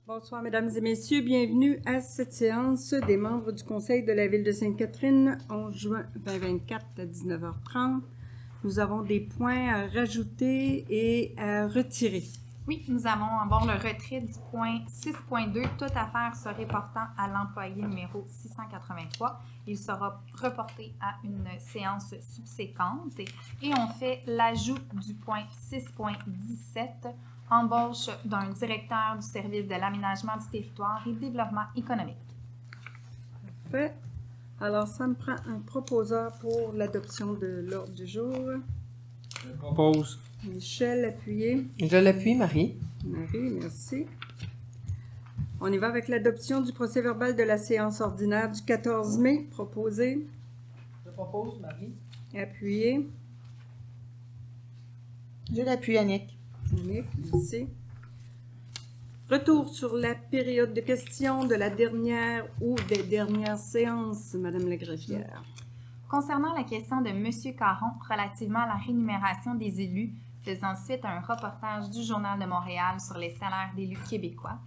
Bonsoir, Mesdames et Messieurs. Bienvenue à cette séance des membres du Conseil de la Ville de Sainte-Catherine, 11 juin 2024 à 19h30. Nous avons des points à rajouter et à retirer. Oui, nous avons avoir le retrait du point 6.2, toute affaire se reportant à l'employé numéro 683. Il sera reporté à une séance subséquente. Et on fait l'ajout du point 6.17, embauche d'un directeur du service de l'aménagement du territoire et développement économique. Parfait. Alors, ça me prend un proposeur pour l'adoption de l'ordre du jour. Je propose. Michel, appuyé. Je l'appuie, Marie. Marie, merci. On y va avec l'adoption du procès-verbal de la séance ordinaire du 14 mai, proposé. Je propose, Marie. Appuyé. Je l'appuie, Annick. Annick, merci. Retour sur la période de questions de la dernière ou des dernières séances, Madame la greffière. Concernant la question de M. Caron relativement à la rémunération des élus, faisant suite à un reportage du Journal de Montréal sur les salaires d'élus québécois,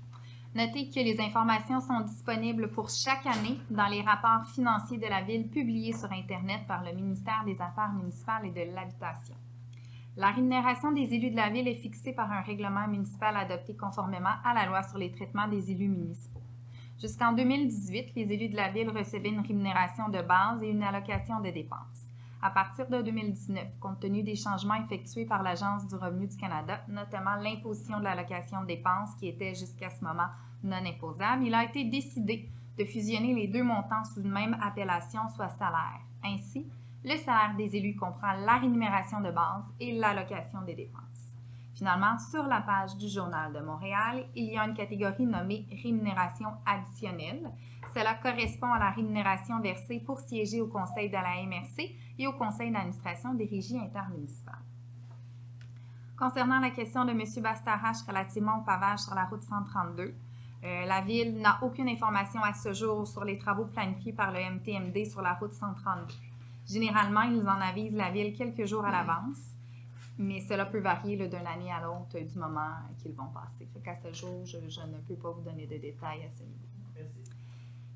notez que les informations sont disponibles pour chaque année dans les rapports financiers de la Ville publiés sur Internet par le ministère des Affaires municipales et de l'Habitation. La rémunération des élus de la Ville est fixée par un règlement municipal adopté conformément à la loi sur les traitements des élus municipaux. Jusqu'en 2018, les élus de la Ville recevaient une rémunération de base et une allocation de dépenses. À partir de 2019, compte tenu des changements effectués par l'Agence du revenu du Canada, notamment l'imposition de l'allocation de dépenses qui était jusqu'à ce moment non imposable, il a été décidé de fusionner les deux montants sous une même appellation, soit salaire. Ainsi, le salaire des élus comprend la rémunération de base et l'allocation des dépenses. Finalement, sur la page du Journal de Montréal, il y a une catégorie nommée « Rémunération additionnelle ». Cela correspond à la rémunération versée pour siéger au conseil de la MRC et au conseil d'administration des régies intermunicipales. Concernant la question de M. Bastarache relativement au pavage sur la route 132, la Ville n'a aucune information à ce jour sur les travaux planifiés par le MTMD sur la route 132. Généralement, ils en avisent la Ville quelques jours à l'avance, mais cela peut varier d'une année à l'autre du moment qu'ils vont passer. Fait qu'à ce jour, je ne peux pas vous donner de détails à ce niveau. Merci.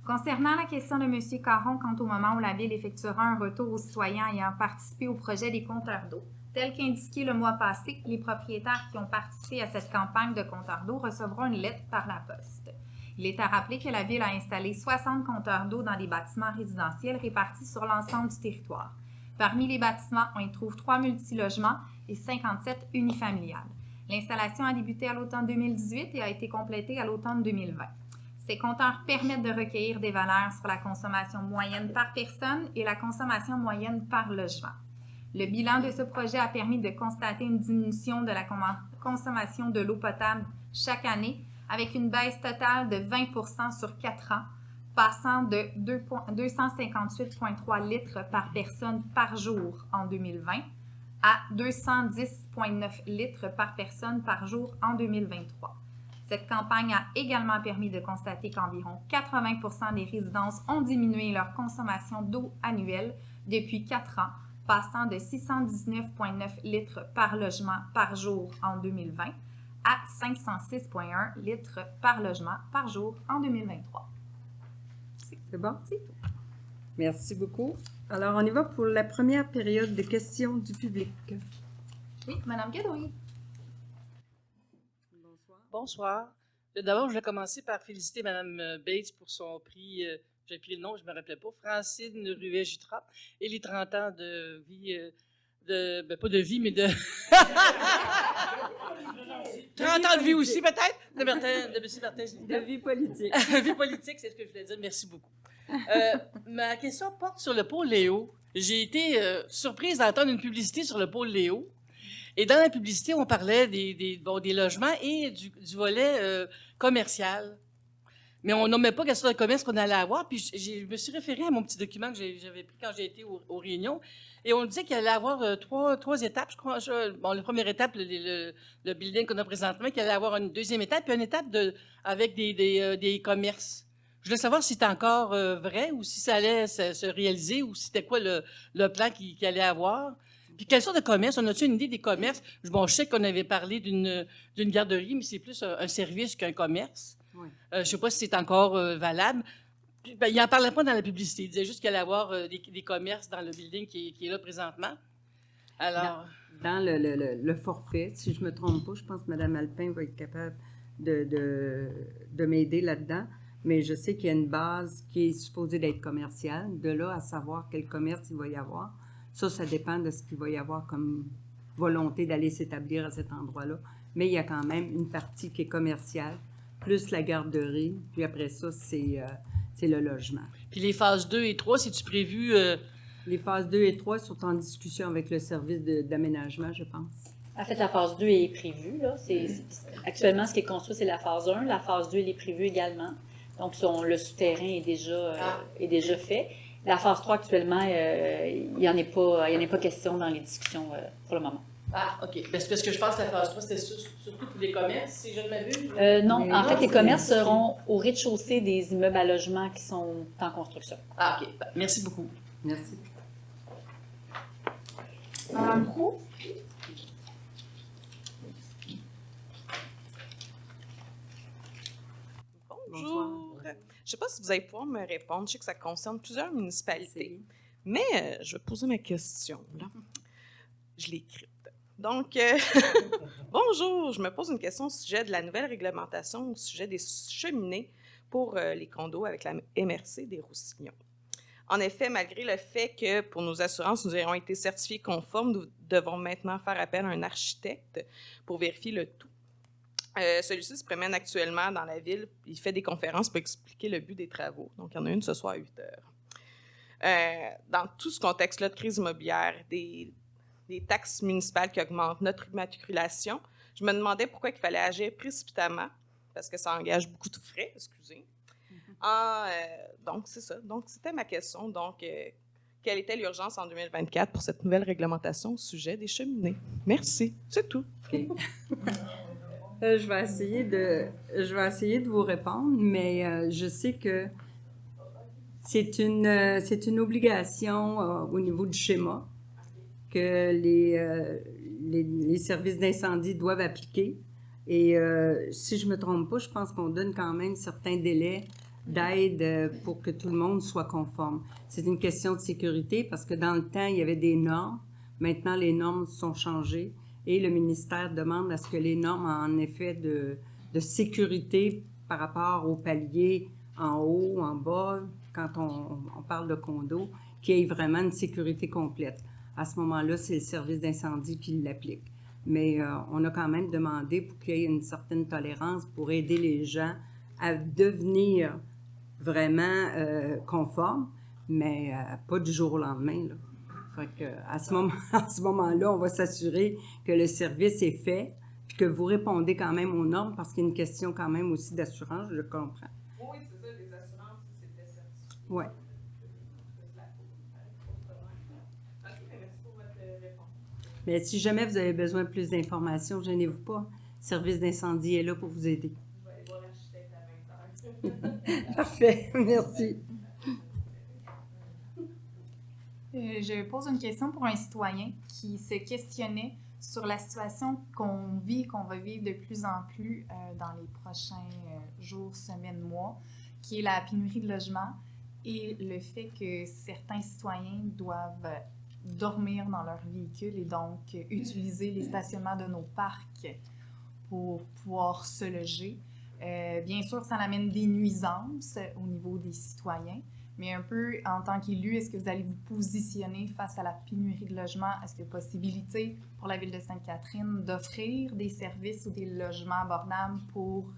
Concernant la question de M. Caron quant au moment où la Ville effectuera un retour aux citoyens ayant participé au projet des compteurs d'eau, tel qu'indiqué le mois passé, les propriétaires qui ont participé à cette campagne de compteurs d'eau recevront une lettre par la poste. Il est à rappeler que la Ville a installé 60 compteurs d'eau dans des bâtiments résidentiels répartis sur l'ensemble du territoire. Parmi les bâtiments, on y trouve 3 multilogements et 57 unifamiliales. L'installation a débuté à l'automne 2018 et a été complétée à l'automne 2020. Ces compteurs permettent de recueillir des valeurs sur la consommation moyenne par personne et la consommation moyenne par logement. Le bilan de ce projet a permis de constater une diminution de la consommation de l'eau potable chaque année, avec une baisse totale de 20% sur 4 ans, passant de 258,3 litres par personne par jour en 2020 à 210,9 litres par personne par jour en 2023. Cette campagne a également permis de constater qu'environ 80% des résidences ont diminué leur consommation d'eau annuelle depuis 4 ans, passant de 619,9 litres par logement par jour en 2020 à 506,1 litres par logement par jour en 2023. C'est bon? C'est tout. Merci beaucoup. Alors, on y va pour la première période de questions du public. Oui, Mme Gadoui. Bonsoir. Bonsoir. D'abord, je vais commencer par féliciter Mme Bates pour son prix, j'ai pris le nom, je ne me rappelais pas, Francine Ruet-Jutras, et les 30 ans de vie, pas de vie, mais de... 30 ans de vie aussi, peut-être, de M. Martin. De vie politique. Vie politique, c'est ce que je voulais dire. Merci beaucoup. Ma question porte sur le pôle Léo. J'ai été surprise d'entendre une publicité sur le pôle Léo. Et dans la publicité, on parlait des logements et du volet commercial. Mais on nommait pas quel sorte de commerce qu'on allait avoir. Puis je me suis référée à mon petit document que j'avais pris quand j'ai été aux réunions. Et on disait qu'il allait avoir trois étapes, je crois. Bon, la première étape, le building qu'on a présentement, qu'il allait avoir une deuxième étape, puis une étape avec des commerces. Je voulais savoir si c'était encore vrai ou si ça allait se réaliser ou si c'était quoi le plan qu'il allait avoir. Puis quelle sorte de commerce? On a-tu une idée des commerces? Bon, je sais qu'on avait parlé d'une garderie, mais c'est plus un service qu'un commerce. Oui. Je ne sais pas si c'est encore valable. Puis, ben, il n'en parlait pas dans la publicité. Il disait juste qu'il allait y avoir des commerces dans le building qui est là présentement. Alors, Dans le forfait, si je ne me trompe pas, je pense que Mme Alpin va être capable de m'aider là-dedans. Mais je sais qu'il y a une base qui est supposée d'être commerciale. De là à savoir quel commerce il va y avoir, ça dépend de ce qu'il va y avoir comme volonté d'aller s'établir à cet endroit-là. Mais il y a quand même une partie qui est commerciale, plus la garderie, puis après ça, c'est le logement. puis les phases 2 et 3, c'est-tu prévu? Les phases 2 et 3 sont en discussion avec le service d'aménagement, je pense. En fait, la phase 2 est prévue. Là. Actuellement, ce qui est construit, c'est la phase 1. La phase 2, elle est prévue également. Donc, le souterrain est déjà fait. La phase 3, actuellement, il n'y en est pas question dans les discussions pour le moment. Ah, OK. Ben, c'est parce que je pense que la phase 3, c'était surtout pour les commerces, si je ne m'abuse. Non, Mais en non, fait, les c'est- commerces seront au rez-de-chaussée des immeubles à logement qui sont en construction. Ah, OK. Ben, merci beaucoup. Merci. Madame Proulx? Bonjour. Je ne sais pas si vous allez pouvoir me répondre. Je sais que ça concerne plusieurs municipalités. C'est- Mais je vais poser ma question. Là. Je l'ai écrite. Donc, bonjour. Je me pose une question au sujet de la nouvelle réglementation au sujet des cheminées pour les condos avec la MRC des Roussillons. En effet, malgré le fait que pour nos assurances, nous ayons été certifiés conformes, nous devons maintenant faire appel à un architecte pour vérifier le tout. Celui-ci se promène actuellement dans la ville. Il fait des conférences pour expliquer le but des travaux. Donc, il y en a une ce soir à 8 heures. Dans tout ce contexte-là de crise immobilière, des taxes municipales qui augmentent, notre immatriculation, je me demandais pourquoi il fallait agir précipitamment, parce que ça engage beaucoup de frais, excusez. Donc, c'est ça. Donc, c'était ma question. Donc, quelle était l'urgence en 2024 pour cette nouvelle réglementation au sujet des cheminées? Merci. C'est tout. OK. Je vais essayer de vous répondre, mais je sais que c'est une obligation au niveau du schéma que les services d'incendie doivent appliquer. Et si je ne me trompe pas, je pense qu'on donne quand même certains délais d'aide pour que tout le monde soit conforme. C'est une question de sécurité parce que dans le temps, il y avait des normes. Maintenant, les normes sont changées et le ministère demande à ce que les normes, en effet, de sécurité par rapport aux paliers en haut, en bas, quand on parle de condo, qu'il y ait vraiment une sécurité complète. À ce moment-là, c'est le service d'incendie qui l'applique. Mais on a quand même demandé pour qu'il y ait une certaine tolérance pour aider les gens à devenir vraiment conformes, mais pas du jour au lendemain, là. Fait que, à ce moment-là, on va s'assurer que le service est fait, puis que vous répondez quand même aux normes, parce qu'il y a une question quand même aussi d'assurance, je comprends. Oui, c'est ça, les assurances, c'était certifié. Oui. Merci pour votre réponse. Mais si jamais vous avez besoin de plus d'informations, gênez-vous pas. Le service d'incendie est là pour vous aider. Je vais aller voir l'architecte à 20 heures. Parfait, merci. Je pose une question pour un citoyen qui se questionnait sur la situation qu'on va vivre de plus en plus dans les prochains jours, semaines, mois, qui est la pénurie de logements et le fait que certains citoyens doivent dormir dans leur véhicule et donc utiliser les stationnements de nos parcs pour pouvoir se loger. Bien sûr, ça amène des nuisances au niveau des citoyens, mais un peu en tant qu'élu, est-ce que vous allez vous positionner face à la pénurie de logements? Est-ce qu'il y a possibilité pour la Ville de Sainte-Catherine d'offrir des services ou des logements abordables pour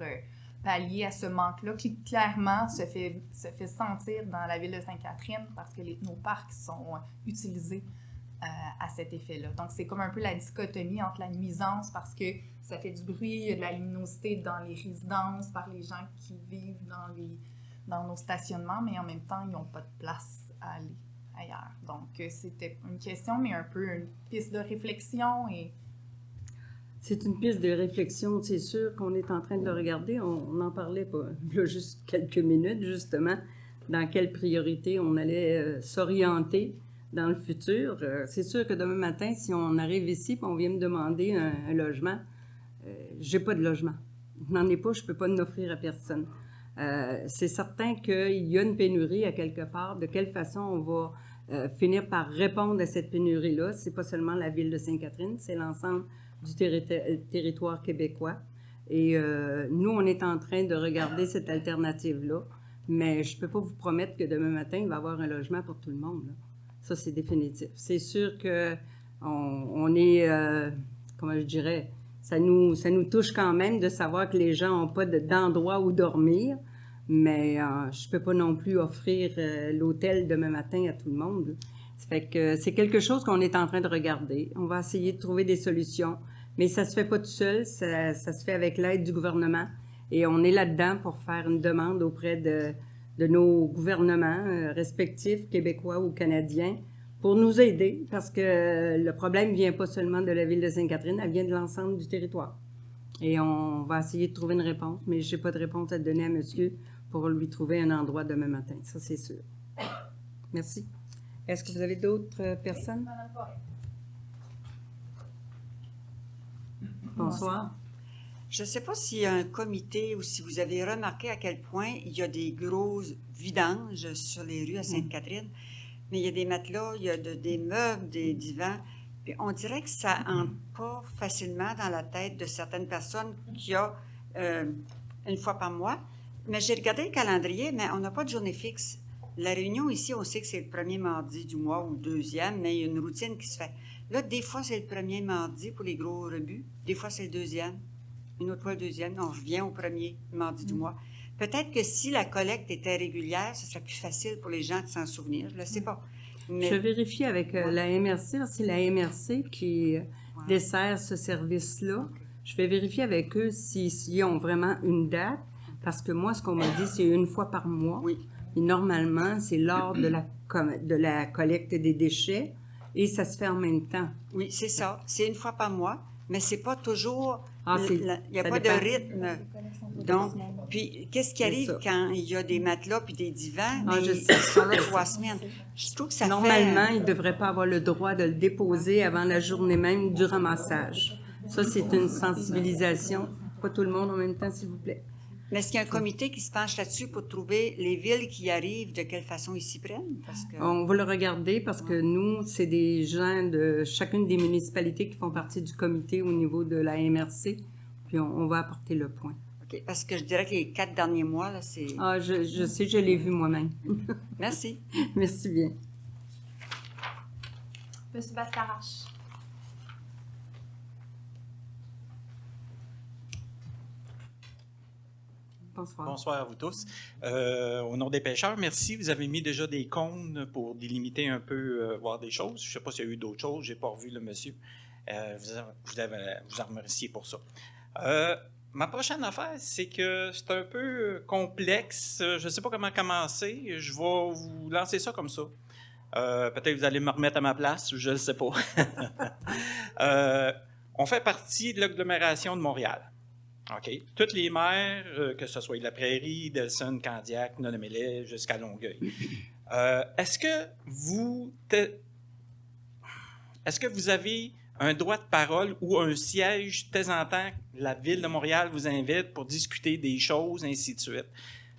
pallier à ce manque-là qui clairement se fait sentir dans la Ville de Sainte-Catherine parce que nos parcs sont utilisés à cet effet-là. Donc, c'est comme un peu la dichotomie entre la nuisance parce que ça fait du bruit, il y a de la luminosité dans les résidences par les gens qui vivent dans nos stationnements, mais en même temps, ils n'ont pas de place à aller ailleurs. Donc, c'était une question, mais un peu une piste de réflexion. C'est une piste de réflexion, c'est sûr qu'on est en train de le regarder. On en parlait pas, il y a juste quelques minutes, justement, dans quelle priorité on allait s'orienter dans le futur. C'est sûr que demain matin, si on arrive ici et on vient me demander un logement, j'ai pas de logement. je n'en ai pas, je ne peux pas l'offrir à personne. C'est certain qu'il y a une pénurie à quelque part. De quelle façon on va finir par répondre à cette pénurie-là? Ce n'est pas seulement la ville de Sainte-Catherine, c'est l'ensemble du territoire québécois. Et nous, on est en train de regarder cette alternative-là, mais je ne peux pas vous promettre que demain matin, il va y avoir un logement pour tout le monde, là. Ça, c'est définitif. C'est sûr qu'on est, comment je dirais, ça nous touche quand même de savoir que les gens n'ont pas d'endroit où dormir, mais je ne peux pas non plus offrir l'hôtel demain matin à tout le monde. Ça fait que c'est quelque chose qu'on est en train de regarder. On va essayer de trouver des solutions, mais ça ne se fait pas tout seul, ça se fait avec l'aide du gouvernement. Et on est là-dedans pour faire une demande auprès de nos gouvernements respectifs, québécois ou canadiens, pour nous aider, parce que le problème ne vient pas seulement de la ville de Sainte-Catherine, elle vient de l'ensemble du territoire. Et on va essayer de trouver une réponse, mais je n'ai pas de réponse à donner à monsieur pour lui trouver un endroit demain matin, ça c'est sûr. Merci. Est-ce que vous avez d'autres personnes? Bonsoir. Je ne sais pas s'il y a un comité ou si vous avez remarqué à quel point il y a des gros vidanges sur les rues à Sainte-Catherine, mais il y a des matelas, il y a des meubles, des divans, puis on dirait que ça entre pas facilement dans la tête de certaines personnes qu'il y a une fois par mois. Mais j'ai regardé le calendrier, mais on n'a pas de journée fixe. La réunion ici, on sait que c'est le premier mardi du mois ou le deuxième, mais il y a une routine qui se fait. Là, des fois, c'est le premier mardi pour les gros rebuts, des fois, c'est le deuxième. Une autre fois le deuxième, on revient au premier mardi du mois. Peut-être que si la collecte était régulière, ce serait plus facile pour les gens de s'en souvenir. Je ne le sais pas. Mais... Je vérifie avec la MRC. C'est la MRC qui dessert ce service-là. Okay. Je vais vérifier avec eux s'ils ont vraiment une date, parce que moi, ce qu'on m'a dit, c'est une fois par mois. Oui. Et normalement, c'est lors de la collecte des déchets et ça se fait en même temps. Oui, c'est ça. C'est une fois par mois, mais c'est pas toujours... Il n'y a pas dépend. de rythme. Donc, puis, qu'est-ce qui arrive quand il y a des matelas puis des divans? Je sais. Ils sont là 3 semaines. Je trouve que ça Normalement, ils ne devraient pas avoir le droit de le déposer avant la journée même du ramassage. Ça, c'est une sensibilisation. Pas tout le monde en même temps, s'il vous plaît. Mais est-ce qu'il y a un comité qui se penche là-dessus pour trouver les villes qui y arrivent, de quelle façon ils s'y prennent? Parce que... On va le regarder parce que nous, c'est des gens de chacune des municipalités qui font partie du comité au niveau de la MRC, puis on va apporter le point. OK, parce que je dirais que les 4 derniers mois, là, c'est... Ah, je sais, je l'ai vu moi-même. Merci. Merci bien. Monsieur Bastarache. Bonsoir. Bonsoir à vous tous. Au nom des pêcheurs, merci. Vous avez mis déjà des cônes pour délimiter un peu, voir des choses. Je ne sais pas s'il y a eu d'autres choses. Je n'ai pas revu le monsieur. Vous en remercier pour ça. Ma prochaine affaire, c'est que c'est un peu complexe. Je ne sais pas comment commencer. Je vais vous lancer ça comme ça. Peut-être que vous allez me remettre à ma place. Je ne le sais pas. On fait partie de l'agglomération de Montréal. OK. Toutes les maires, que ce soit de la Prairie, d'Elson, Candiac, Nonamélé, jusqu'à Longueuil. Est-ce que vous avez un droit de parole ou un siège de temps en temps, la Ville de Montréal vous invite pour discuter des choses, ainsi de suite?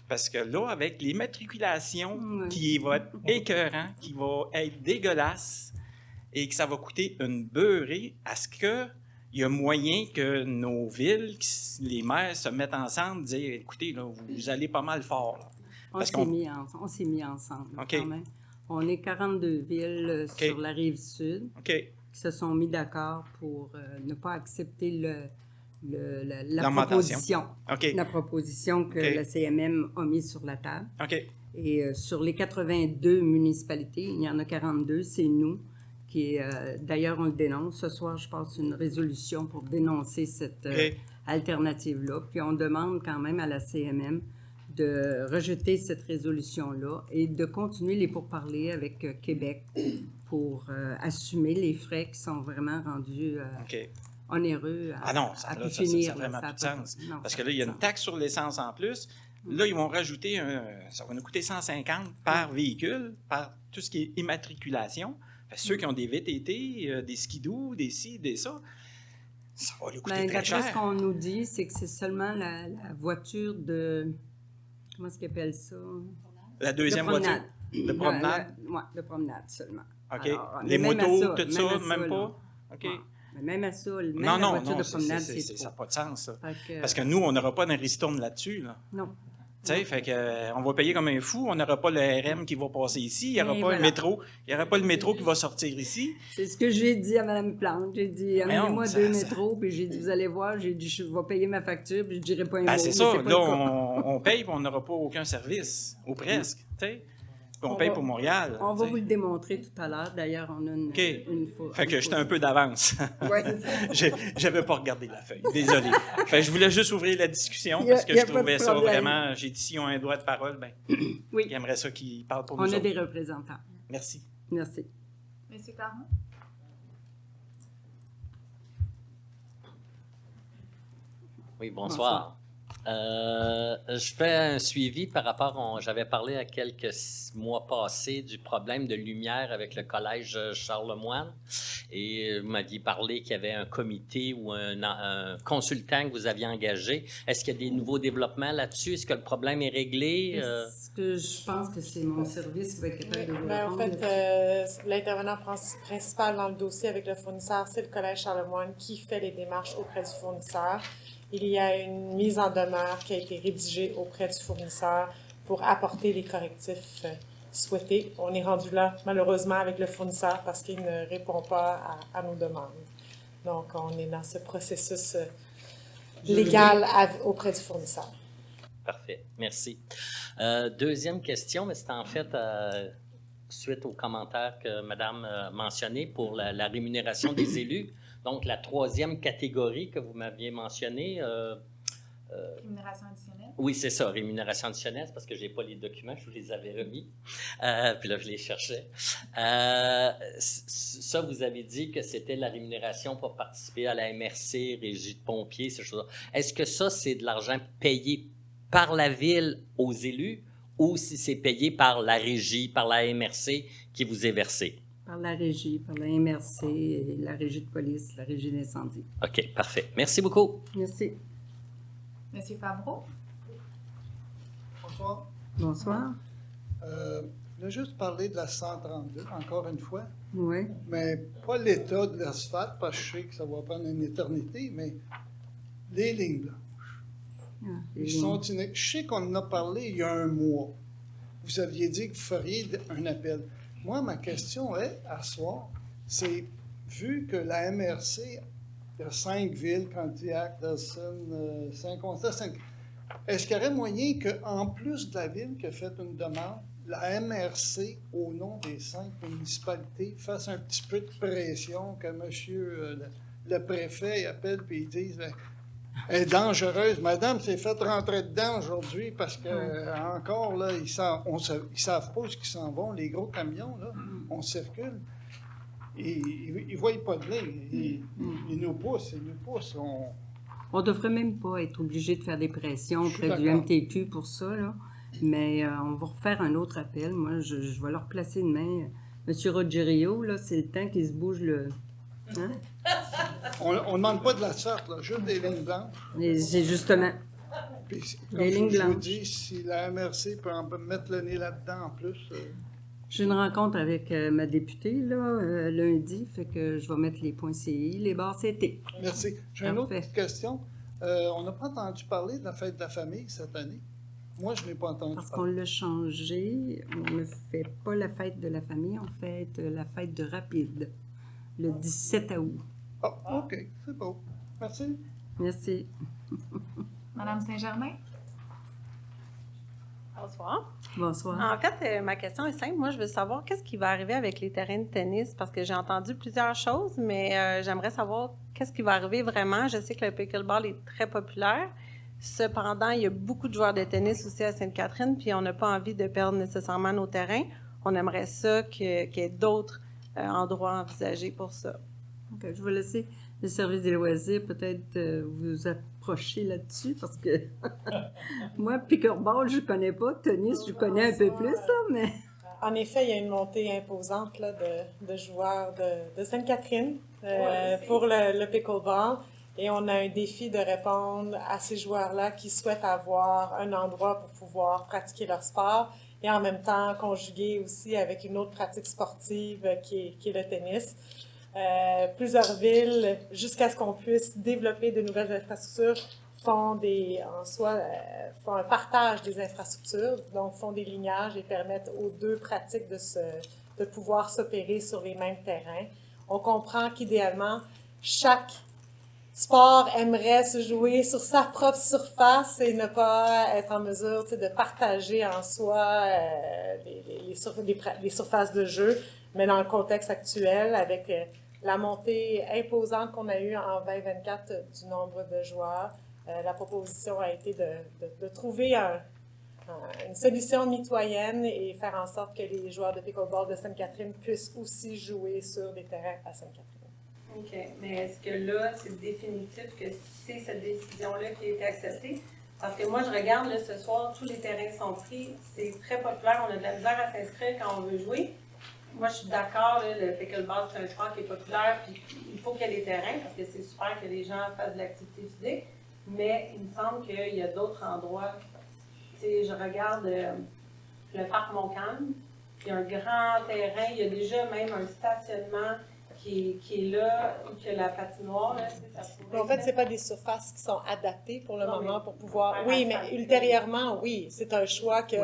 Parce que là, avec les matriculations qui vont être écœurants, qui vont être dégueulasses et que ça va coûter une beurrée, est-ce que il y a moyen que nos villes, les maires se mettent ensemble et disent « Écoutez, là, vous allez pas mal fort. » On s'est mis ensemble okay. quand même. On est 42 villes sur la Rive-Sud qui se sont mis d'accord pour ne pas accepter la proposition. La proposition que la CMM a mise sur la table. Et sur les 82 municipalités, il y en a 42, c'est nous. D'ailleurs, on le dénonce. Ce soir, je passe une résolution pour dénoncer cette alternative-là. Puis on demande quand même à la CMM de rejeter cette résolution-là et de continuer les pourparlers avec Québec pour assumer les frais qui sont vraiment rendus onéreux ça n'a vraiment plus de sens. Parce que là, il y a une taxe sur l'essence en plus. Là, ils vont rajouter, ça va nous coûter 150 par véhicule, par tout ce qui est immatriculation. Ceux qui ont des VTT, des skidoo, des ci, des ça, Ça va lui coûter Ben, très d'après ce cher. qu'on nous dit, c'est que c'est seulement la voiture de... Comment est-ce qu'ils appellent ça? La deuxième de promenade. voiture de promenade. Oui, de promenade seulement. OK. Alors, Les mais même à motos, ça, tout ça, à même là. pas? OK. Ouais. Mais même à ça, même Non, la non, voiture non, de promenade, c'est ça trop. n'a pas de sens, ça. Fait que, Parce que nous, on n'aura pas d'un ristourne là-dessus, là. Non. Tu sais, fait que, on va payer comme un fou, on n'aura pas le RM qui va passer ici, il n'y aura Et pas voilà. le métro, il n'y aura pas le métro qui va sortir ici. C'est ce que j'ai dit à Mme Plante. J'ai dit, Mais non, amenez-moi ça- 2 ça- métros, puis j'ai dit, vous allez voir, j'ai dit, je vais payer ma facture, puis je dirai pas un Ben, mot. c'est mais ça, pas là, le cas. on paye, puis on n'aura pas aucun service, ou presque, tu sais. Puis on On paye va- pour Montréal. On tu va sais. vous le démontrer tout à l'heure. D'ailleurs, on a OK. une fois. Fait que j'étais un peu d'avance. Ouais. J'avais pas regardé la feuille. Désolé. Fait que je voulais juste ouvrir la discussion Il y a- parce que il y a je pas de trouvais ça problème. vraiment. J'ai dit, s'ils ont un droit de parole, ben, Oui. j'aimerais ça qu'ils parlent pour On nous a autres. des représentants. Merci. Merci. Monsieur Caron? Oui, bonsoir. Je fais un suivi par rapport, j'avais parlé à quelques mois passés du problème de lumière avec le collège Charlemagne et vous m'aviez parlé qu'il y avait un comité ou un consultant que vous aviez engagé. Est-ce qu'il y a des nouveaux développements là-dessus? Est-ce que le problème est réglé? Est-ce que je pense que c'est mon service qui va être capable de vous Ben, en répondre? fait, l'intervenant principal dans le dossier avec le fournisseur, c'est le Collège Charlemagne qui fait les démarches auprès du fournisseur. Il y a une mise en demeure qui a été rédigée auprès du fournisseur pour apporter les correctifs souhaités. On est rendu là, malheureusement, avec le fournisseur parce qu'il ne répond pas à nos demandes. Donc, on est dans ce processus légal auprès du fournisseur. Parfait, merci. Deuxième question, mais c'est en fait suite aux commentaires que Madame a mentionné pour la rémunération des élus. Donc, la troisième catégorie que vous m'aviez mentionnée. Rémunération additionnelle? Oui, c'est ça, rémunération additionnelle, c'est parce que je n'ai pas les documents, je vous les avais remis. Puis là, je les cherchais. Ça, vous avez dit que c'était la rémunération pour participer à la MRC, régie de pompiers, ces choses-là. Est-ce que ça, c'est de l'argent payé par la ville aux élus ou si c'est payé par la régie, par la MRC qui vous est versé? Par la régie, par la MRC, et la régie de police, la régie d'incendie. OK, parfait. Merci beaucoup. Merci. Monsieur Favreau? Bonsoir. Bonsoir. Je voulais juste parler de la 132, encore une fois, Oui. mais pas l'état de l'asphalte, parce que je sais que ça va prendre une éternité, mais les lignes blanches. Ah, Ils sont je sais qu'on en a parlé il y a un mois. Vous aviez dit que vous feriez un appel. Moi, ma question est, à soir, c'est, vu que la MRC, il y a 5 villes, Candiac, Dawson, Saint-Constant, est-ce qu'il y aurait moyen qu'en plus de la ville qui a fait une demande, la MRC, au nom des 5 municipalités, fasse un petit peu de pression, que monsieur le préfet appelle et il dise elle est dangereuse. Madame s'est fait rentrer dedans aujourd'hui parce que encore là, ils savent pas où ils s'en vont, les gros camions, là, on circule. Ils ne voient pas de ligne. Ils nous poussent, On ne devrait même pas être obligé de faire des pressions Je suis auprès du d'accord. MTQ pour ça, là. Mais on va refaire un autre appel. Moi, je vais leur placer demain. Monsieur Rogério, là, c'est le temps qu'il se bouge le... Hein? On ne demande pas de la sorte, là, juste des lignes blanches. Et c'est justement... Puis, comme Des lignes je vous blanches. dis, si la MRC peut mettre le nez là-dedans en plus... J'ai une rencontre avec ma députée, là, lundi, fait que je vais mettre les points CI, les barres CT. Merci. J'ai une autre Parfait. petite question. On n'a pas entendu parler de la fête de la famille cette année. Moi, je n'ai pas entendu Parce qu'on parler. l'a changé. On ne fait pas la fête de la famille, on fait la fête de Rapide, le 17 août. Ah, OK, c'est beau. Merci. Merci. Madame Saint-Germain? Bonsoir. Bonsoir. En fait, ma question est simple. Moi, je veux savoir qu'est-ce qui va arriver avec les terrains de tennis parce que j'ai entendu plusieurs choses, mais j'aimerais savoir qu'est-ce qui va arriver vraiment. Je sais que le pickleball est très populaire. Cependant, il y a beaucoup de joueurs de tennis aussi à Sainte-Catherine, puis on n'a pas envie de perdre nécessairement nos terrains. On aimerait ça qu'il y ait d'autres endroits envisagés pour ça. OK, je vais laisser le service des loisirs peut-être vous approcher là-dessus parce que moi, pickleball, je ne connais pas. Tennis, je connais un peu plus, ça, mais... En effet, il y a une montée imposante là, de joueurs de Sainte-Catherine pour le pickleball. Et on a un défi de répondre à ces joueurs-là qui souhaitent avoir un endroit pour pouvoir pratiquer leur sport et en même temps conjuguer aussi avec une autre pratique sportive qui est le tennis. Plusieurs villes, jusqu'à ce qu'on puisse développer de nouvelles infrastructures, font un partage des infrastructures, donc font des lignages et permettent aux deux pratiques de pouvoir s'opérer sur les mêmes terrains. On comprend qu'idéalement, chaque sport aimerait se jouer sur sa propre surface et ne pas être en mesure de partager en soi les surfaces de jeu. Mais dans le contexte actuel, avec la montée imposante qu'on a eue en 2024 du nombre de joueurs, la proposition a été de trouver une solution mitoyenne et faire en sorte que les joueurs de pickleball de Sainte-Catherine puissent aussi jouer sur des terrains à Sainte-Catherine. OK. Mais est-ce que là, c'est définitif que c'est cette décision-là qui a été acceptée? Parce que moi, je regarde là, ce soir, tous les terrains sont pris. C'est très populaire. On a de la misère à s'inscrire quand on veut jouer. Moi, je suis d'accord, là, le pickleball, c'est un sport qui est populaire, puis il faut qu'il y ait des terrains, parce que c'est super que les gens fassent de l'activité physique. Mais il me semble qu'il y a d'autres endroits. Tu sais, je regarde le parc Montcalm, il y a un grand terrain, il y a déjà même un stationnement qui est là, que la patinoire, là, ça En fait, c'est pas des surfaces qui sont adaptées pour le moment pour pouvoir... faire Oui, la mais ultérieurement, oui, c'est un choix qui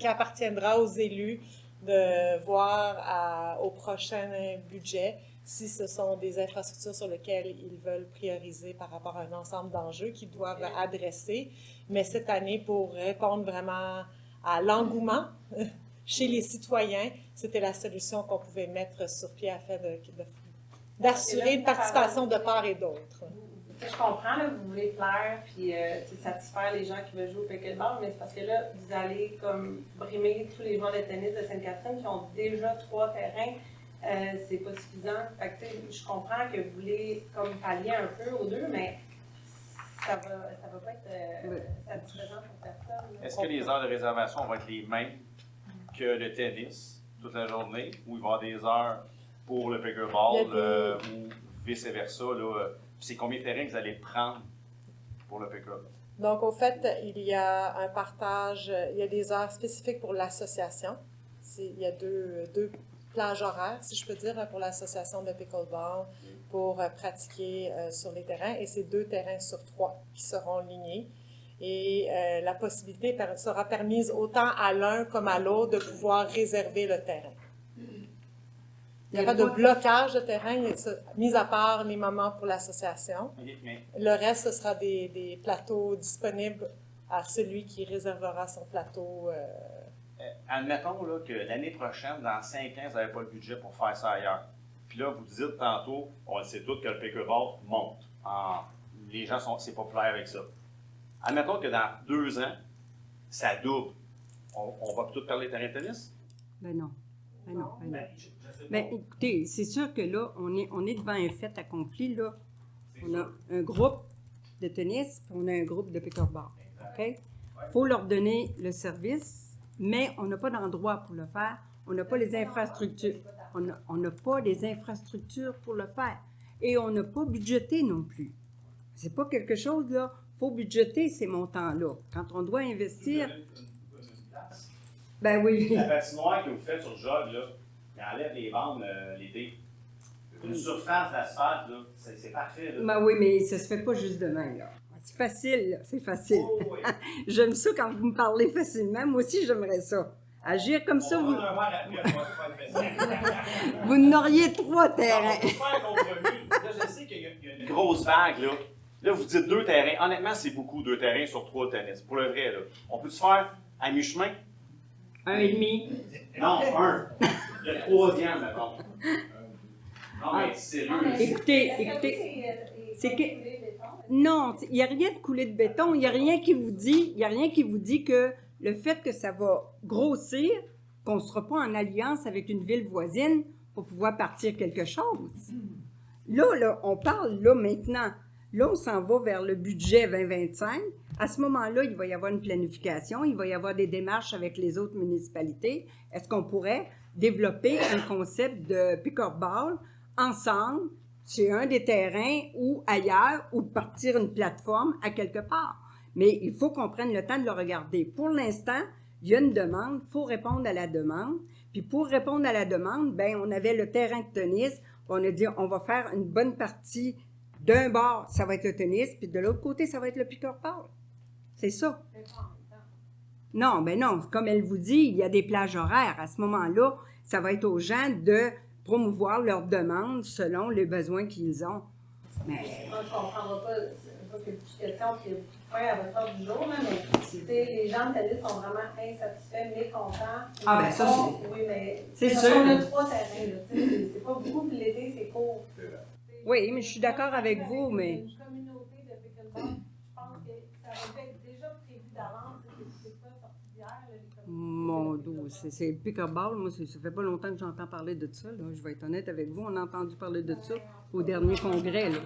appartiendra aux élus de voir au prochain budget si ce sont des infrastructures sur lesquelles ils veulent prioriser par rapport à un ensemble d'enjeux qu'ils doivent adresser. Mais cette année, pour répondre vraiment à l'engouement chez les citoyens, c'était la solution qu'on pouvait mettre sur pied afin d'assurer une participation de part et d'autre. Je comprends, là, vous voulez plaire puis satisfaire les gens qui veulent jouer au pickleball, mais c'est parce que là, vous allez comme brimer tous les joueurs de tennis de Sainte-Catherine qui ont déjà 3 terrains. C'est pas suffisant. Fait que, je comprends que vous voulez comme pallier un peu aux deux, mais ça va pas être satisfaisant pour personne. Est-ce que les heures de réservation vont être les mêmes que le tennis toute la journée, ou il va y avoir des heures pour le pickleball ou vice-versa? C'est combien de terrains que vous allez prendre pour le pickleball? Donc, au fait, il y a un partage, il y a des heures spécifiques pour l'association. Il y a deux plages horaires, si je peux dire, pour l'association de pickleball pour pratiquer sur les terrains. Et c'est 2 terrains sur 3 qui seront lignés. Et la possibilité sera permise autant à l'un comme à l'autre de pouvoir réserver le terrain. Il n'y a pas de blocage de terrain, mis à part les moments pour l'association. Le reste, ce sera des plateaux disponibles à celui qui réservera son plateau. Admettons là, que l'année prochaine, dans 5 ans, vous n'avez pas le budget pour faire ça ailleurs. Puis là, vous dites tantôt, on le sait tous que le pickleball monte. Les gens c'est populaire avec ça. Admettons que dans 2 ans, ça double. On va plutôt perdre les terrains de tennis? Ben non. Ben, écoutez, c'est sûr que là, on est devant un fait accompli. Là. On a un groupe de tennis, puis on a un groupe de pickleball. OK? Il faut leur donner le service, mais on n'a pas d'endroit pour le faire. On n'a pas les infrastructures. On n'a pas les infrastructures pour le faire. Et on n'a pas budgété non plus. C'est pas quelque chose, là. Il faut budgéter ces montants-là. Quand on doit investir... Ben oui. La patinoire que vous faites sur le jog, là, il enlève les bandes l'été. Une surface d'asphalte, là, c'est parfait. Là. Ben oui, mais ça se fait pas juste demain, là. C'est facile, là. C'est facile. Oh, oui. J'aime ça quand vous me parlez facilement. Moi aussi, j'aimerais ça. Agir comme ça, vous... vous n'auriez 3 terrains. On peut faire un compromis. Là, je sais qu'il y a une grosse vague, là. Là, vous dites 2 terrains. Honnêtement, c'est beaucoup, 2 terrains sur 3 tennis. Pour le vrai, là. On peut se faire à mi-chemin? 1,5. Non, 1. Le 3e, mettons. Non, mais sérieux. Écoutez, c'est que... Non, il n'y a rien de coulé de béton. Il n'y a rien qui vous dit que le fait que ça va grossir, qu'on ne sera pas en alliance avec une ville voisine pour pouvoir partir quelque chose. Là, on parle là maintenant. Là, on s'en va vers le budget 2025. À ce moment-là, il va y avoir une planification, il va y avoir des démarches avec les autres municipalités. Est-ce qu'on pourrait développer un concept de pickleball ensemble c'est un des terrains ou ailleurs ou partir une plateforme à quelque part. Mais il faut qu'on prenne le temps de le regarder. Pour l'instant, il y a une demande, il faut répondre à la demande. Puis pour répondre à la demande, ben on avait le terrain de tennis. On a dit, on va faire une bonne partie. D'un bord, ça va être le tennis, puis de l'autre côté, ça va être le pickleball. C'est ça. Non, ben non. Comme elle vous dit, il y a des plages horaires. À ce moment-là, ça va être aux gens de promouvoir leurs demandes selon les besoins qu'ils ont. Mais... Je ne comprendrai pas, c'est pas que plus question qu'il y a beaucoup de points à votre ordre du jour, là, mais les gens de tennis sont vraiment insatisfaits, mécontents. Ah, ben ça, c'est... Oui, mais c'est sûr. On a 3 terrains, là, c'est pas beaucoup, puis l'été, c'est court. Oui, mais je suis d'accord avec vous, mais... Une communauté de pickleball, je pense que ça aurait été déjà prévu d'avance, c'est pas sorti d'hier, là, les Mon Dieu, c'est le pickleball. Moi, ça fait pas longtemps que j'entends parler de ça. Là. Je vais être honnête avec vous. On a entendu parler de ça au dernier congrès. Là.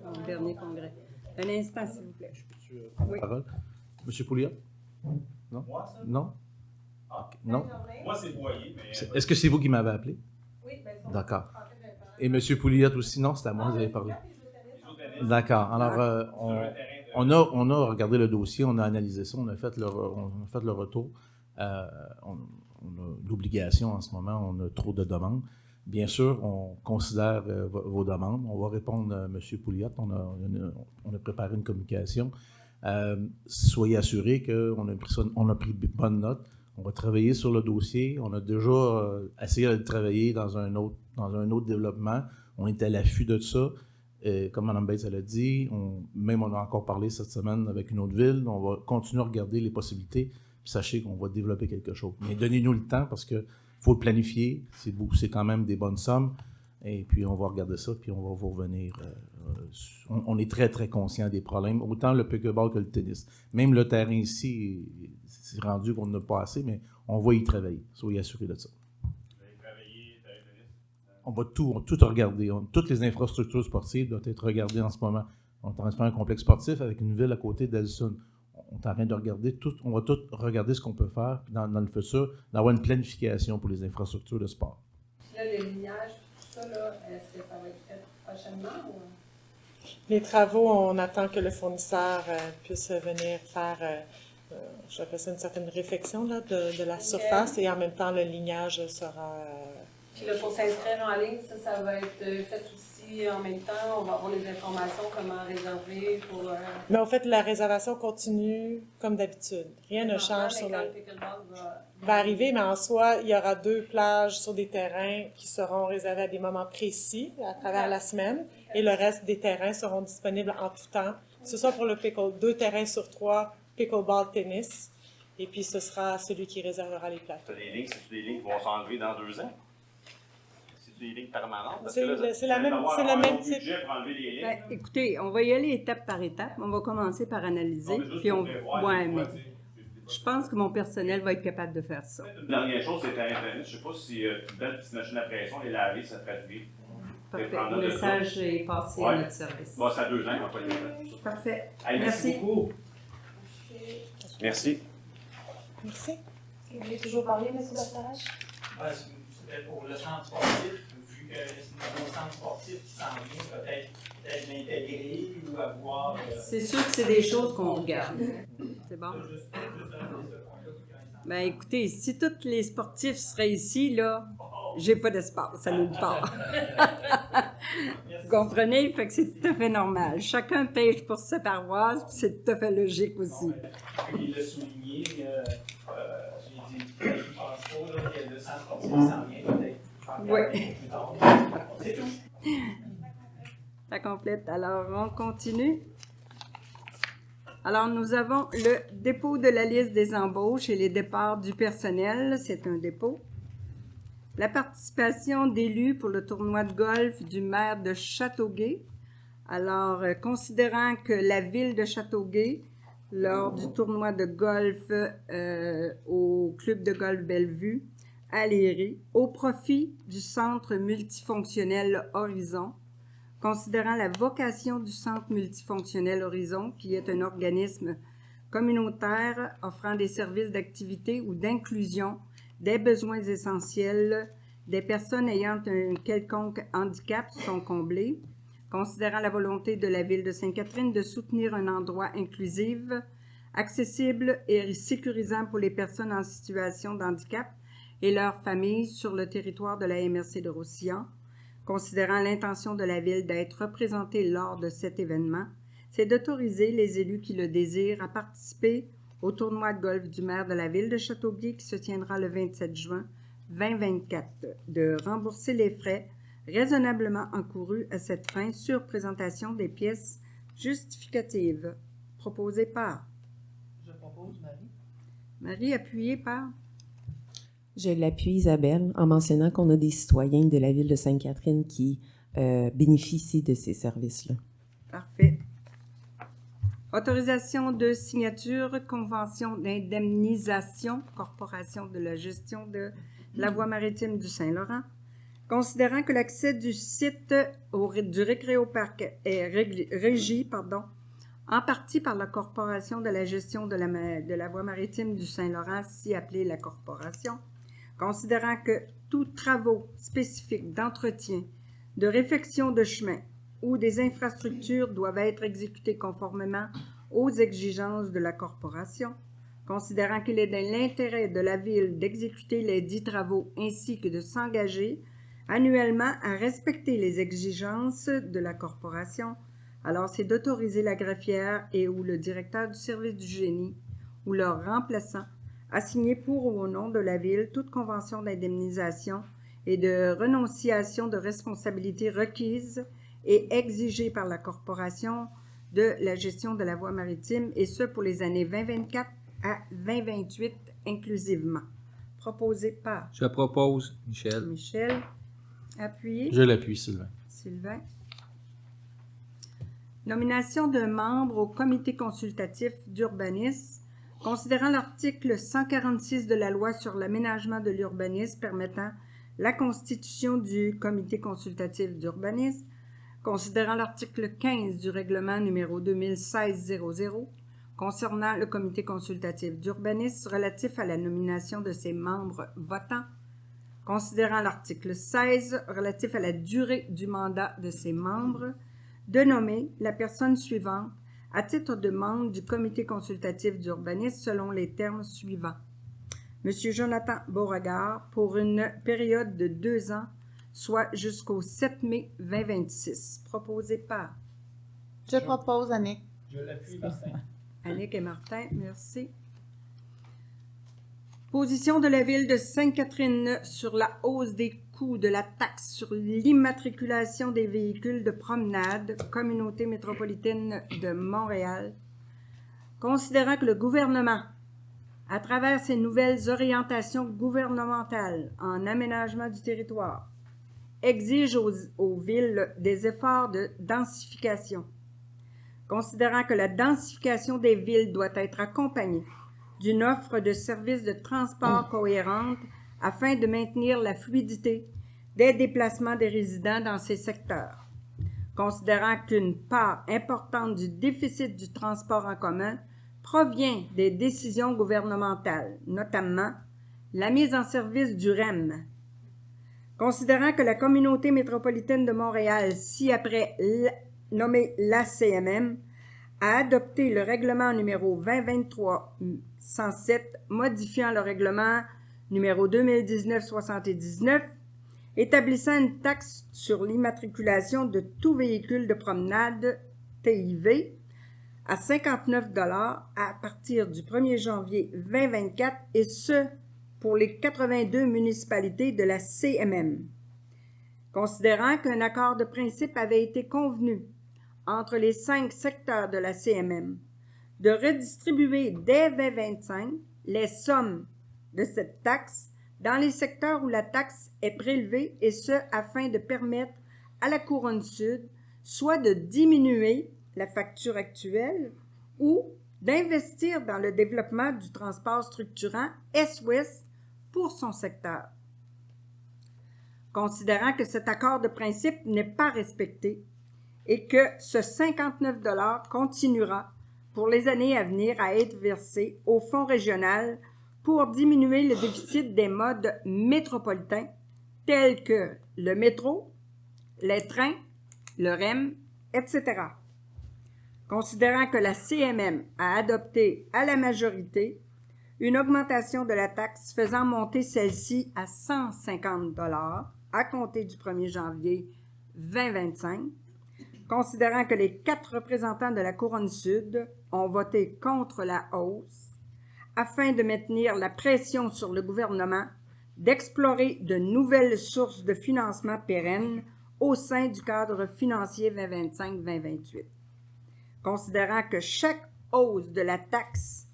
Au dernier congrès. Un instant, s'il vous plaît. Oui. Parole. Monsieur Pouliot? Non? Moi, ça? Non? Ah. Non? Moi, c'est Boyer, mais... Est-ce que c'est vous qui m'avez appelé? Oui, bien sûr. D'accord. Et Monsieur Pouliot aussi? Non, c'est à moi que vous avez parlé. D'accord. Alors, on a regardé le dossier, on a analysé ça, on a fait le retour. On a l'obligation en ce moment, on a trop de demandes. Bien sûr, on considère vos demandes. On va répondre à M. Pouliot. On a préparé une communication. Soyez assurés qu'on a pris bonne note. On va travailler sur le dossier. On a déjà essayé de travailler dans un autre développement. On est à l'affût de ça. Comme Mme Bates l'a dit, on a encore parlé cette semaine avec une autre ville. On va continuer à regarder les possibilités. Puis sachez qu'on va développer quelque chose. Mais donnez-nous le temps parce que faut le planifier. C'est quand même des bonnes sommes. Et puis, on va regarder ça, puis on va vous revenir. On est très, très conscient des problèmes, autant le pickleball que le tennis. Même le terrain ici, c'est rendu qu'on n'a pas assez, mais on va y travailler. Soyez assurés de ça. Vous allez travailler avec le tennis? On va tout regarder. Toutes les infrastructures sportives doivent être regardées en ce moment. On est en train de faire un complexe sportif avec une ville à côté d'Elson. On est en train de regarder tout. On va tout regarder ce qu'on peut faire puis dans le futur, d'avoir une planification pour les infrastructures de sport. Là, le lignage, tout ça, là, est-ce que ça va être fait prochainement ou... Les travaux, on attend que le fournisseur puisse venir faire, j'appelle ça une certaine réflexion là, de la surface et en même temps, le lignage sera... Puis là, pour s'inscrire en ligne, ça va être fait aussi en même temps. On va avoir les informations, comment réserver pour... Mais en fait, la réservation continue comme d'habitude. Rien ne change sur la... va arriver, mais en soi, il y aura 2 plages sur des terrains qui seront réservés à des moments précis à travers la semaine et le reste des terrains seront disponibles en tout temps. Ce soit pour le pickle, 2 terrains sur 3, pickleball, tennis, et puis ce sera celui qui réservera les plateaux. C'est des lignes qui vont s'enlever dans 2 ans? C'est des lignes permanentes? C'est la même type. Budget pour enlever les lignes. Ben, écoutez, on va y aller étape par étape. On va commencer par analyser. Puis mais je pense que mon personnel va être capable de faire ça. Une dernière chose, c'est à Internet. Je ne sais pas si une belle petite machine à pression, les laver, ça traduit. Parfait. Le message est passé à notre service. Bon, ça 2 ans, on va pas le faire. Parfait. Allez, merci beaucoup. Merci. Merci. Vous voulez toujours parler, M. Bastarache? C'était pour le centre sportif, vu que c'est un nouveau centre sportif qui s'en vient, peut-être l'intégrer ou avoir... C'est sûr que c'est des choses qu'on regarde. C'est bon? Ben écoutez, si tous les sportifs seraient ici, là, j'ai pas d'espace à nulle part. Vous comprenez? Fait que c'est tout à fait normal. Chacun pêche pour sa paroisse, puis c'est tout à fait logique aussi. Il l'a souligné, j'ai dit, je ne pense pas là, que le centre sportif s'en vient, peut-être. Oui. C'est tout. Ça complète. Alors, on continue. Alors, nous avons le dépôt de la liste des embauches et les départs du personnel. C'est un dépôt. La participation d'élus pour le tournoi de golf du maire de Châteauguay. Alors, considérant que la ville de Châteauguay, lors du tournoi de golf au club de golf Bellevue, à Léry, au profit du centre multifonctionnel Horizon, considérant la vocation du Centre multifonctionnel Horizon, qui est un organisme communautaire offrant des services d'activité ou d'inclusion des besoins essentiels des personnes ayant un quelconque handicap sont comblés, considérant la volonté de la Ville de Sainte-Catherine de soutenir un endroit inclusif, accessible et sécurisant pour les personnes en situation de handicap et leurs familles sur le territoire de la MRC de Roussillon, considérant l'intention de la Ville d'être représentée lors de cet événement, c'est d'autoriser les élus qui le désirent à participer au tournoi de golf du maire de la Ville de Châteauguay qui se tiendra le 27 juin 2024, de rembourser les frais raisonnablement encourus à cette fin sur présentation des pièces justificatives. Proposé par... Je propose Marie. Marie, appuyée par... Je l'appuie, Isabelle, en mentionnant qu'on a des citoyens de la Ville de Sainte-Catherine qui bénéficient de ces services-là. Parfait. Autorisation de signature, convention d'indemnisation, Corporation de la gestion de la voie maritime du Saint-Laurent. Considérant que l'accès du site du Récréoparc est régi, en partie par la Corporation de la gestion de la voie maritime du Saint-Laurent, si appelée la Corporation, considérant que tous travaux spécifiques d'entretien, de réfection de chemin ou des infrastructures doivent être exécutés conformément aux exigences de la Corporation, considérant qu'il est dans l'intérêt de la Ville d'exécuter les dits travaux ainsi que de s'engager annuellement à respecter les exigences de la Corporation, alors c'est d'autoriser la greffière et ou le directeur du service du génie ou leur remplaçant à signer pour ou au nom de la Ville toute convention d'indemnisation et de renonciation de responsabilités requises et exigées par la Corporation de la gestion de la voie maritime, et ce pour les années 2024 à 2028 inclusivement. Proposé par... Je propose, Michel. Michel. Appuyé. Je l'appuie, Sylvain. Sylvain. Nomination d'un membre au comité consultatif d'urbanisme. Considérant l'article 146 de la loi sur l'aménagement de l'urbanisme permettant la constitution du comité consultatif d'urbanisme, considérant l'article 15 du règlement numéro 2016-00 concernant le comité consultatif d'urbanisme relatif à la nomination de ses membres votants, considérant l'article 16 relatif à la durée du mandat de ses membres, de nommer la personne suivante à titre de membre du comité consultatif d'urbanisme selon les termes suivants. M. Jonathan Beauregard pour une période de 2 ans, soit jusqu'au 7 mai 2026. Proposé par... Je propose Annick. Je l'appuie, Martin. Annick et Martin, merci. Position de la Ville de Sainte-Catherine sur la hausse des coûts de la taxe sur l'immatriculation des véhicules de promenade, Communauté métropolitaine de Montréal. Considérant que le gouvernement, à travers ses nouvelles orientations gouvernementales en aménagement du territoire, exige aux villes des efforts de densification. Considérant que la densification des villes doit être accompagnée d'une offre de services de transport cohérente afin de maintenir la fluidité des déplacements des résidents dans ces secteurs. Considérant qu'une part importante du déficit du transport en commun provient des décisions gouvernementales, notamment la mise en service du REM. Considérant que la Communauté métropolitaine de Montréal, ci-après nommée l'ACMM, a adopté le règlement numéro 2023-107 modifiant le règlement numéro 2019-79 établissant une taxe sur l'immatriculation de tout véhicule de promenade TIV à 59 $ à partir du 1er janvier 2024 et ce pour les 82 municipalités de la CMM. Considérant qu'un accord de principe avait été convenu entre les 5 secteurs de la CMM de redistribuer dès 2025 les sommes de cette taxe dans les secteurs où la taxe est prélevée et ce afin de permettre à la Couronne Sud soit de diminuer la facture actuelle ou d'investir dans le développement du transport structurant Est-Ouest pour son secteur. Considérant que cet accord de principe n'est pas respecté et que ce 59 $ continuera pour les années à venir à être versé au Fonds régional pour diminuer le déficit des modes métropolitains tels que le métro, les trains, le REM etc. Considérant que la CMM a adopté à la majorité une augmentation de la taxe faisant monter celle-ci à 150 $ à compter du 1er janvier 2025, considérant que les 4 représentants de la Couronne Sud ont voté contre la hausse, afin de maintenir la pression sur le gouvernement d'explorer de nouvelles sources de financement pérennes au sein du cadre financier 2025-2028. Considérant que chaque hausse de la taxe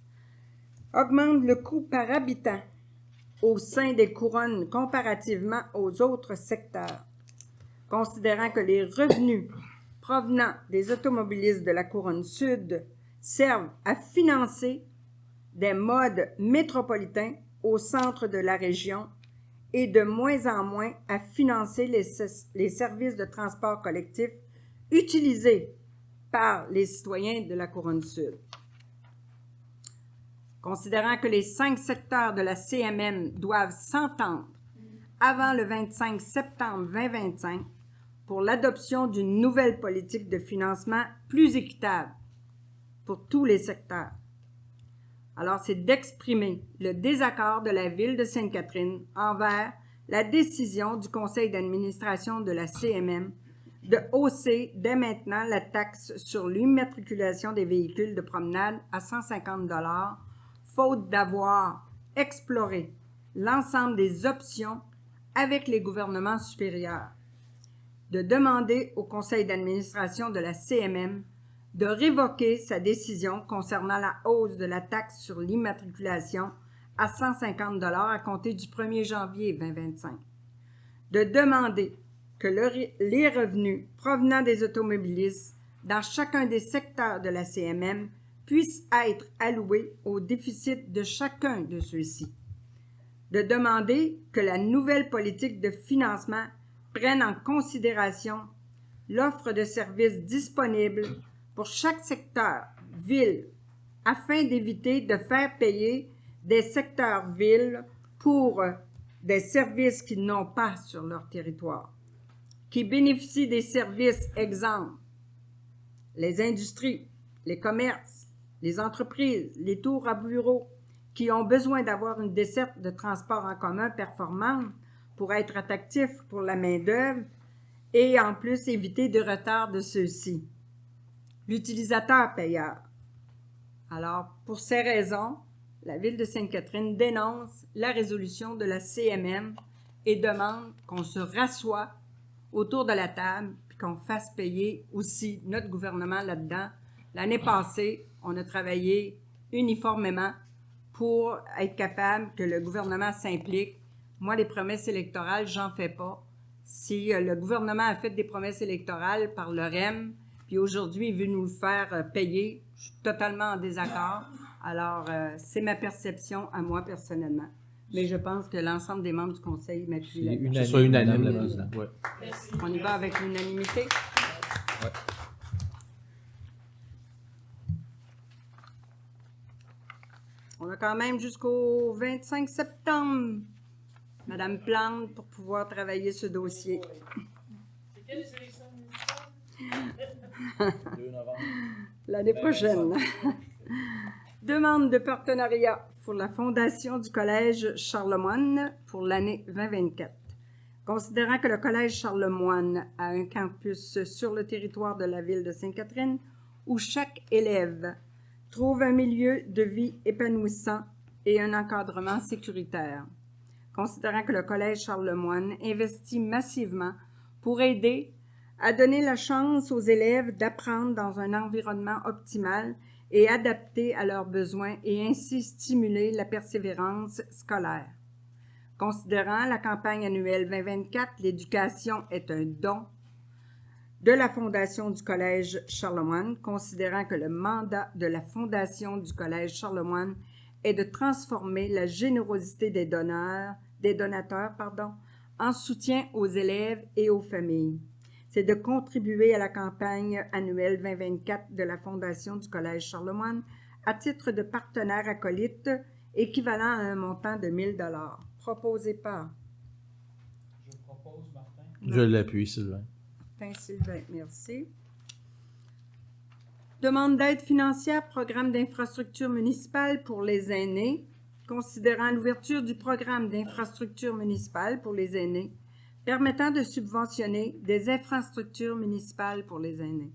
augmente le coût par habitant au sein des couronnes comparativement aux autres secteurs, considérant que les revenus provenant des automobilistes de la Couronne Sud servent à financer des modes métropolitains au centre de la région et de moins en moins à financer les services de transport collectif utilisés par les citoyens de la Couronne Sud. Considérant que les 5 secteurs de la CMM doivent s'entendre avant le 25 septembre 2025 pour l'adoption d'une nouvelle politique de financement plus équitable pour tous les secteurs. Alors, c'est d'exprimer le désaccord de la Ville de Sainte-Catherine envers la décision du conseil d'administration de la CMM de hausser dès maintenant la taxe sur l'immatriculation des véhicules de promenade à 150 $, faute d'avoir exploré l'ensemble des options avec les gouvernements supérieurs. De demander au conseil d'administration de la CMM de révoquer sa décision concernant la hausse de la taxe sur l'immatriculation à 150 $ à compter du 1er janvier 2025. De demander que les revenus provenant des automobilistes dans chacun des secteurs de la CMM puissent être alloués au déficit de chacun de ceux-ci. De demander que la nouvelle politique de financement prenne en considération l'offre de services disponibles pour chaque secteur, ville, afin d'éviter de faire payer des secteurs villes pour des services qu'ils n'ont pas sur leur territoire, qui bénéficient des services, exemple, les industries, les commerces, les entreprises, les tours à bureaux, qui ont besoin d'avoir une desserte de transport en commun performante pour être attractifs pour la main-d'œuvre et en plus éviter de retard de ceux-ci. L'utilisateur payeur. Alors, pour ces raisons, la Ville de Sainte-Catherine dénonce la résolution de la CMM et demande qu'on se rassoie autour de la table et qu'on fasse payer aussi notre gouvernement là-dedans. L'année passée, on a travaillé uniformément pour être capable que le gouvernement s'implique. Moi, les promesses électorales, j'en fais pas. Si le gouvernement a fait des promesses électorales par le REM, puis aujourd'hui, il veut nous le faire payer, je suis totalement en désaccord. Alors, c'est ma perception à moi personnellement. Mais je pense que l'ensemble des membres du Conseil m'appuient là-dessus. Que ce soit unanime, la présidente. Ouais. On y va avec l'unanimité? Ouais. On a quand même jusqu'au 25 septembre, Madame Plante, pour pouvoir travailler ce dossier. C'est quelle élection L'année prochaine. Demande de partenariat pour la Fondation du Collège Charlemagne pour l'année 2024. Considérant que le Collège Charlemagne a un campus sur le territoire de la ville de Sainte-Catherine où chaque élève trouve un milieu de vie épanouissant et un encadrement sécuritaire. Considérant que le Collège Charlemagne investit massivement pour aider à donner la chance aux élèves d'apprendre dans un environnement optimal et adapté à leurs besoins et ainsi stimuler la persévérance scolaire. Considérant la campagne annuelle 2024, l'éducation est un don de la Fondation du Collège Charlemagne, considérant que le mandat de la Fondation du Collège Charlemagne est de transformer la générosité des donateurs, en soutien aux élèves et aux familles. C'est de contribuer à la campagne annuelle 2024 de la Fondation du Collège Charlemagne à titre de partenaire acolyte équivalent à un montant de 1 000 $. Proposé par... Je propose, Martin. Je l'appuie, Sylvain. Martin Sylvain, merci. Demande d'aide financière, programme d'infrastructure municipale pour les aînés. Considérant l'ouverture du programme d'infrastructure municipale pour les aînés, permettant de subventionner des infrastructures municipales pour les aînés.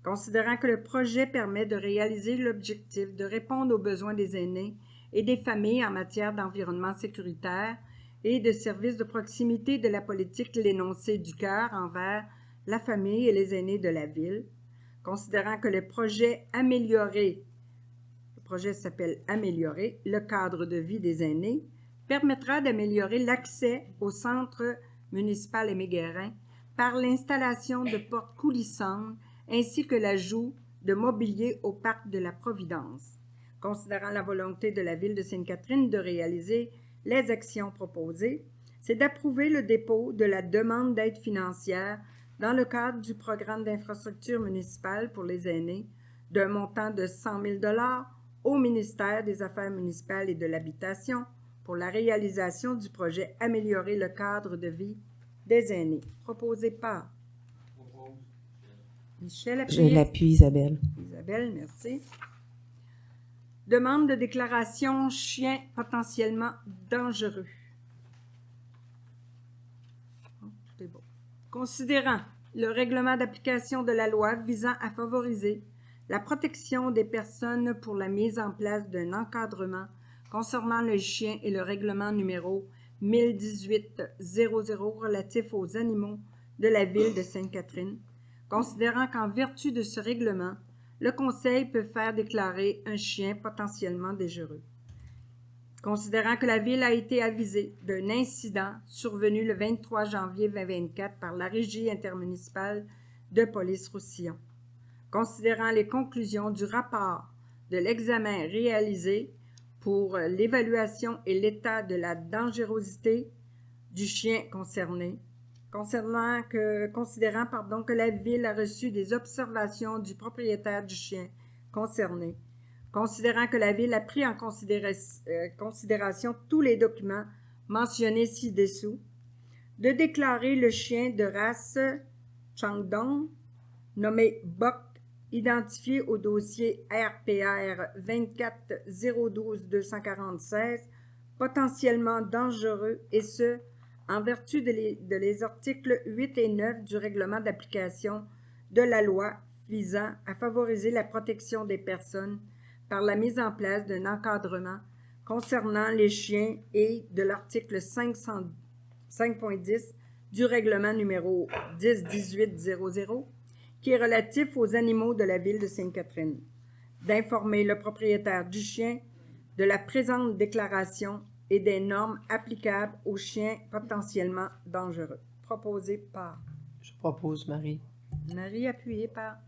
Considérant que le projet permet de réaliser l'objectif de répondre aux besoins des aînés et des familles en matière d'environnement sécuritaire et de services de proximité de la politique l'énoncé du cœur envers la famille et les aînés de la ville. Considérant que le projet s'appelle « Améliorer le cadre de vie des aînés », permettra d'améliorer l'accès au centre municipal Aimé Guérin par l'installation de portes coulissantes ainsi que l'ajout de mobilier au parc de la Providence. Considérant la volonté de la Ville de Sainte-Catherine de réaliser les actions proposées, c'est d'approuver le dépôt de la demande d'aide financière dans le cadre du programme d'infrastructure municipale pour les aînés d'un montant de 100 000 $ au ministère des Affaires municipales et de l'Habitation pour la réalisation du projet Améliorer le cadre de vie des aînés, proposé par Michel Appuyé. Je l'appuie, Isabelle. Isabelle, merci. Demande de déclaration chien potentiellement dangereux. Tout est bon. Considérant le règlement d'application de la loi visant à favoriser la protection des personnes pour la mise en place d'un encadrement concernant le chien et le règlement numéro 1018-00 relatif aux animaux de la ville de Sainte-Catherine, considérant qu'en vertu de ce règlement, le Conseil peut faire déclarer un chien potentiellement dangereux. Considérant que la Ville a été avisée d'un incident survenu le 23 janvier 2024 par la Régie intermunicipale de police-Roussillon. Considérant les conclusions du rapport de l'examen réalisé pour l'évaluation et l'état de la dangerosité du chien concerné, considérant que la Ville a reçu des observations du propriétaire du chien concerné, considérant que la Ville a pris en considération tous les documents mentionnés ci-dessous, de déclarer le chien de race Changdong, nommé Bok, identifié au dossier RPR 24-012-246, potentiellement dangereux, et ce, en vertu de les articles 8 et 9 du règlement d'application de la loi visant à favoriser la protection des personnes par la mise en place d'un encadrement concernant les chiens et de l'article 5.10 du règlement numéro 10-18-00 qui est relatif aux animaux de la ville de Sainte-Catherine, d'informer le propriétaire du chien de la présente déclaration et des normes applicables aux chiens potentiellement dangereux. Proposé par... Je propose Marie. Marie, appuyée par...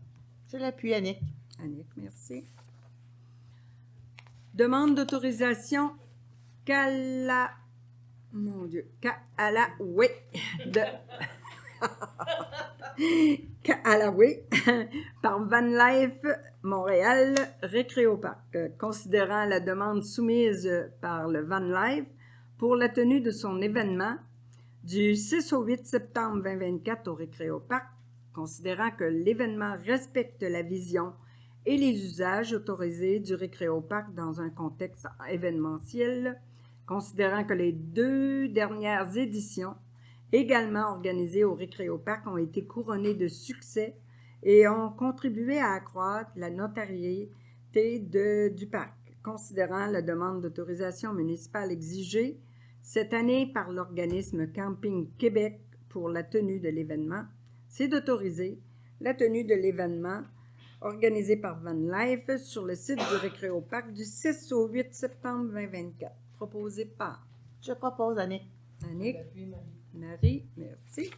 Je l'appuie, Annick. Annick, merci. Demande d'autorisation Callaway par Van Life Montréal Récréoparc, considérant la demande soumise par le Van Life pour la tenue de son événement du 6 au 8 septembre 2024 au Récréoparc, considérant que l'événement respecte la vision et les usages autorisés du Récréoparc dans un contexte événementiel, considérant que les 2 dernières éditions également organisées au Récréoparc ont été couronnées de succès et ont contribué à accroître la notoriété du parc, considérant la demande d'autorisation municipale exigée cette année par l'organisme Camping Québec pour la tenue de l'événement, c'est d'autoriser la tenue de l'événement organisé par Van Life sur le site du Récréoparc du 6 au 8 septembre 2024. Proposé par... Je propose Annick. Annick. Marie, merci.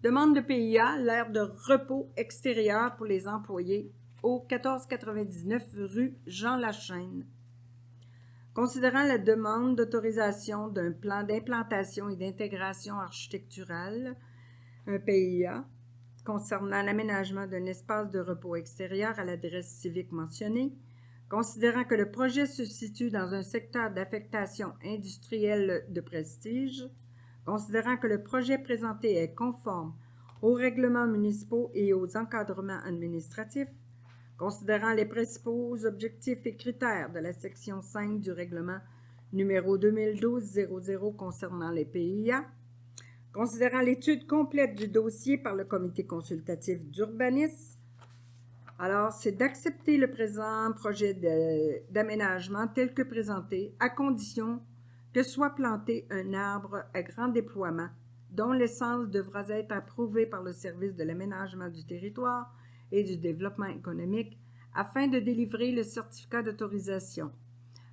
Demande de PIA, l'aire de repos extérieur pour les employés au 1499 rue Jean-Lachaine. Considérant la demande d'autorisation d'un plan d'implantation et d'intégration architecturale, un PIA, concernant l'aménagement d'un espace de repos extérieur à l'adresse civique mentionnée, considérant que le projet se situe dans un secteur d'affectation industrielle de prestige, considérant que le projet présenté est conforme aux règlements municipaux et aux encadrements administratifs, considérant les principaux objectifs et critères de la section 5 du règlement numéro 2012-00 concernant les PIA, considérant l'étude complète du dossier par le comité consultatif d'urbanisme. Alors, c'est d'accepter le présent projet d'aménagement tel que présenté, à condition que soit planté un arbre à grand déploiement dont l'essence devra être approuvée par le service de l'aménagement du territoire et du développement économique afin de délivrer le certificat d'autorisation.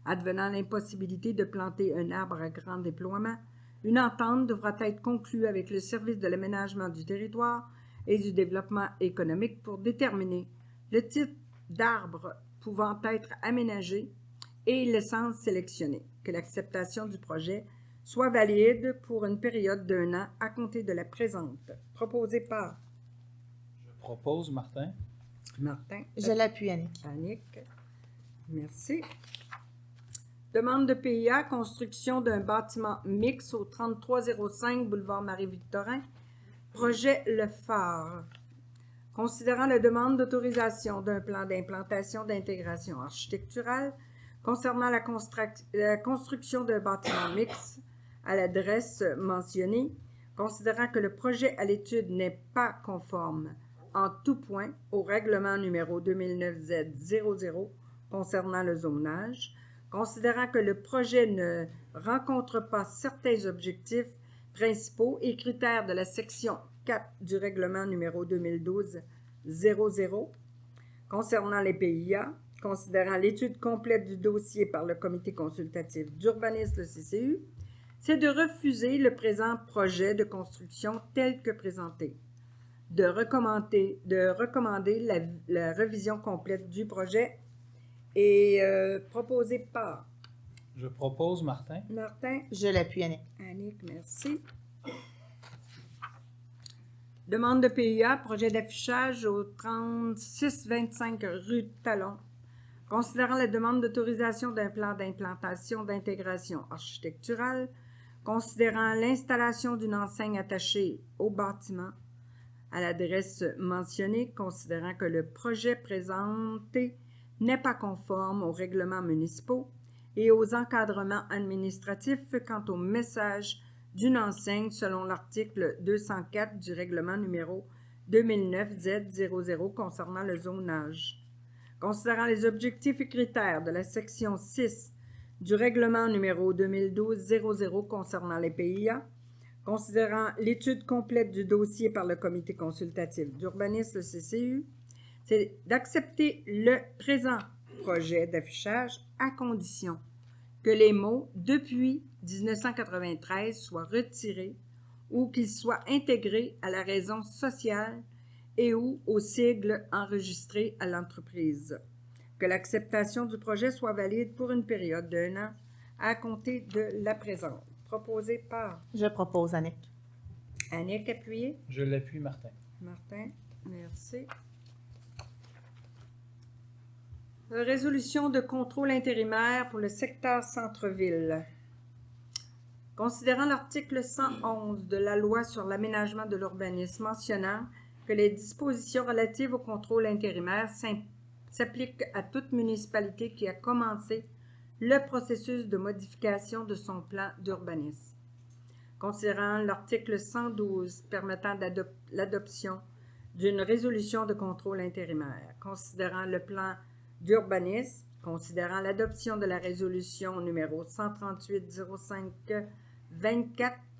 Advenant l'impossibilité de planter un arbre à grand déploiement, une entente devra être conclue avec le service de l'aménagement du territoire et du développement économique pour déterminer le type d'arbre pouvant être aménagé et l'essence sélectionnée, que l'acceptation du projet soit valide pour une période d'1 an à compter de la présente. Proposé par Je propose, Martin. Martin. Je l'appuie, Annick. Annick. Merci. Demande de PIA, construction d'un bâtiment mixte au 3305 boulevard Marie-Victorin. Projet Le Phare. Considérant la demande d'autorisation d'un plan d'implantation d'intégration architecturale concernant la construction d'un bâtiment mixte à l'adresse mentionnée, considérant que le projet à l'étude n'est pas conforme en tout point au règlement numéro 2009Z00 concernant le zonage, considérant que le projet ne rencontre pas certains objectifs principaux et critères de la section 4 du règlement numéro 2012-00 concernant les PIA, considérant l'étude complète du dossier par le comité consultatif d'urbanisme, le CCU, c'est de refuser le présent projet de construction tel que présenté, de recommander la révision complète du projet et proposé par Je propose, Martin. Martin. Je l'appuie, Annick. Annick, merci. Demande de PIA, projet d'affichage au 3625 rue Talon. Considérant la demande d'autorisation d'un plan d'implantation d'intégration architecturale, considérant l'installation d'une enseigne attachée au bâtiment à l'adresse mentionnée, considérant que le projet présenté n'est pas conforme aux règlements municipaux et aux encadrements administratifs quant au message d'une enseigne selon l'article 204 du règlement numéro 2009Z00 concernant le zonage. Considérant les objectifs et critères de la section 6 du règlement numéro 2012-00 concernant les PIA, considérant l'étude complète du dossier par le comité consultatif d'urbanisme, le CCU, c'est d'accepter le présent projet d'affichage à condition que les mots « depuis 1993 » soient retirés ou qu'ils soient intégrés à la raison sociale et ou aux sigles enregistrés à l'entreprise. Que l'acceptation du projet soit valide pour une période d'1 an à compter de la présente. Proposé par Je propose, Annick. Annick, appuyé. Je l'appuie, Martin. Martin, merci. Résolution de contrôle intérimaire pour le secteur centre-ville. Considérant l'article 111 de la loi sur l'aménagement de l'urbanisme mentionnant que les dispositions relatives au contrôle intérimaire s'appliquent à toute municipalité qui a commencé le processus de modification de son plan d'urbanisme. Considérant l'article 112 permettant l'adoption d'une résolution de contrôle intérimaire, considérant le plan d'urbanisme, considérant l'adoption de la résolution numéro 138-05-24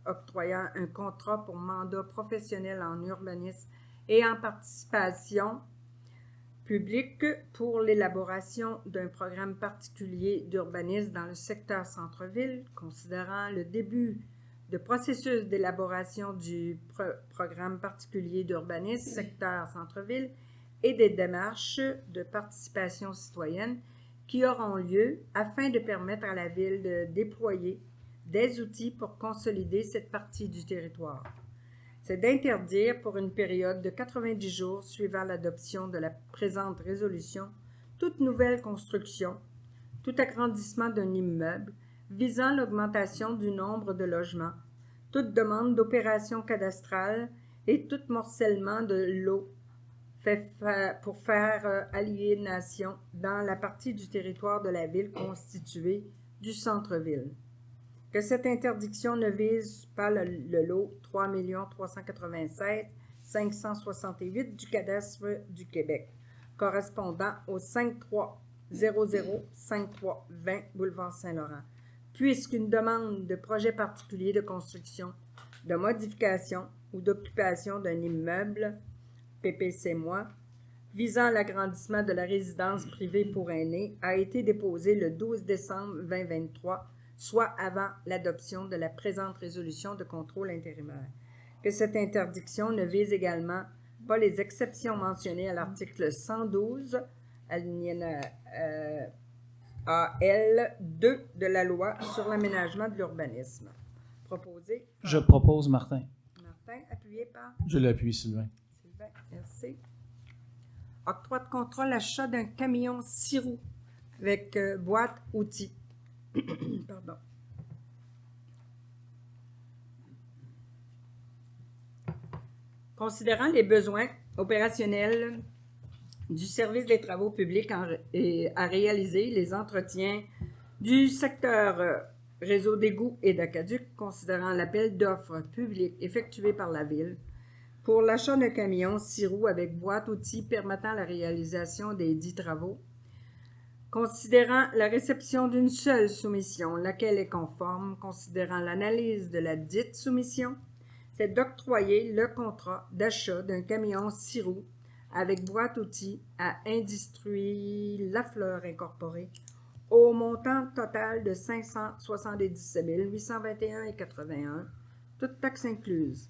octroyant un contrat pour mandat professionnel en urbanisme et en participation publique pour l'élaboration d'un programme particulier d'urbanisme dans le secteur centre-ville, considérant le début de processus d'élaboration du programme particulier d'urbanisme secteur centre-ville et des démarches de participation citoyenne qui auront lieu afin de permettre à la Ville de déployer des outils pour consolider cette partie du territoire. C'est d'interdire pour une période de 90 jours suivant l'adoption de la présente résolution toute nouvelle construction, tout agrandissement d'un immeuble visant l'augmentation du nombre de logements, toute demande d'opération cadastrale et tout morcellement de l'eau pour faire aliénation dans la partie du territoire de la ville constituée du centre-ville. Que cette interdiction ne vise pas le lot 3 396 568 du cadastre du Québec, correspondant au 5300-5320 boulevard Saint-Laurent, puisqu'une demande de projet particulier de construction, de modification ou d'occupation d'un immeuble, PPC-moi, visant l'agrandissement de la résidence privée pour aînés, a été déposée le 12 décembre 2023, soit avant l'adoption de la présente résolution de contrôle intérimaire. Que cette interdiction ne vise également pas les exceptions mentionnées à l'article 112, alinéa AL 2 de la loi sur l'aménagement de l'urbanisme. Proposé. Je propose Martin. Martin, appuyé par. Je l'appuie, Sylvain. Sylvain, merci. Octroi de contrôle, achat d'un camion 6 roues avec boîte outils. Pardon. Considérant les besoins opérationnels du service des travaux publics à réaliser les entretiens du secteur réseau d'égouts et d'aqueducs, considérant l'appel d'offres public effectué par la Ville pour l'achat d'un camion 6 roues avec boîte outils permettant la réalisation des dits travaux, considérant la réception d'une seule soumission, laquelle est conforme, considérant l'analyse de la dite soumission, c'est d'octroyer le contrat d'achat d'un camion 6 roues avec boîte outils à Industrie Lafleur Incorporée au montant total de 577 821,81, toutes taxes incluses,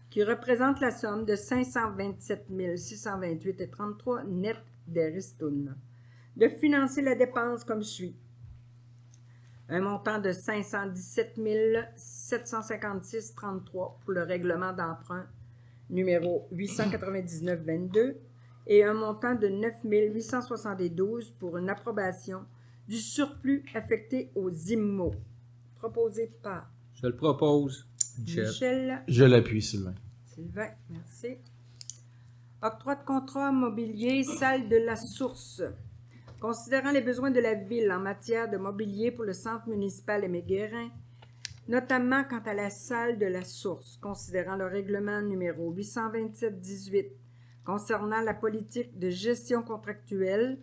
qui représente la somme de 527 628,33 net des ristournes. De financer la dépense comme suit. Un montant de 517 756,33 pour le règlement d'emprunt numéro 899-22 et un montant de 9 872 pour une approbation du surplus affecté aux IMO. Proposé par Je le propose. Michel. Je l'appuie, Sylvain. Sylvain, merci. Octroi de contrat mobilier, salle de la Source. Considérant les besoins de la Ville en matière de mobilier pour le centre municipal Aimé-Guérin, notamment quant à la salle de la Source, considérant le règlement numéro 827-18 concernant la politique de gestion contractuelle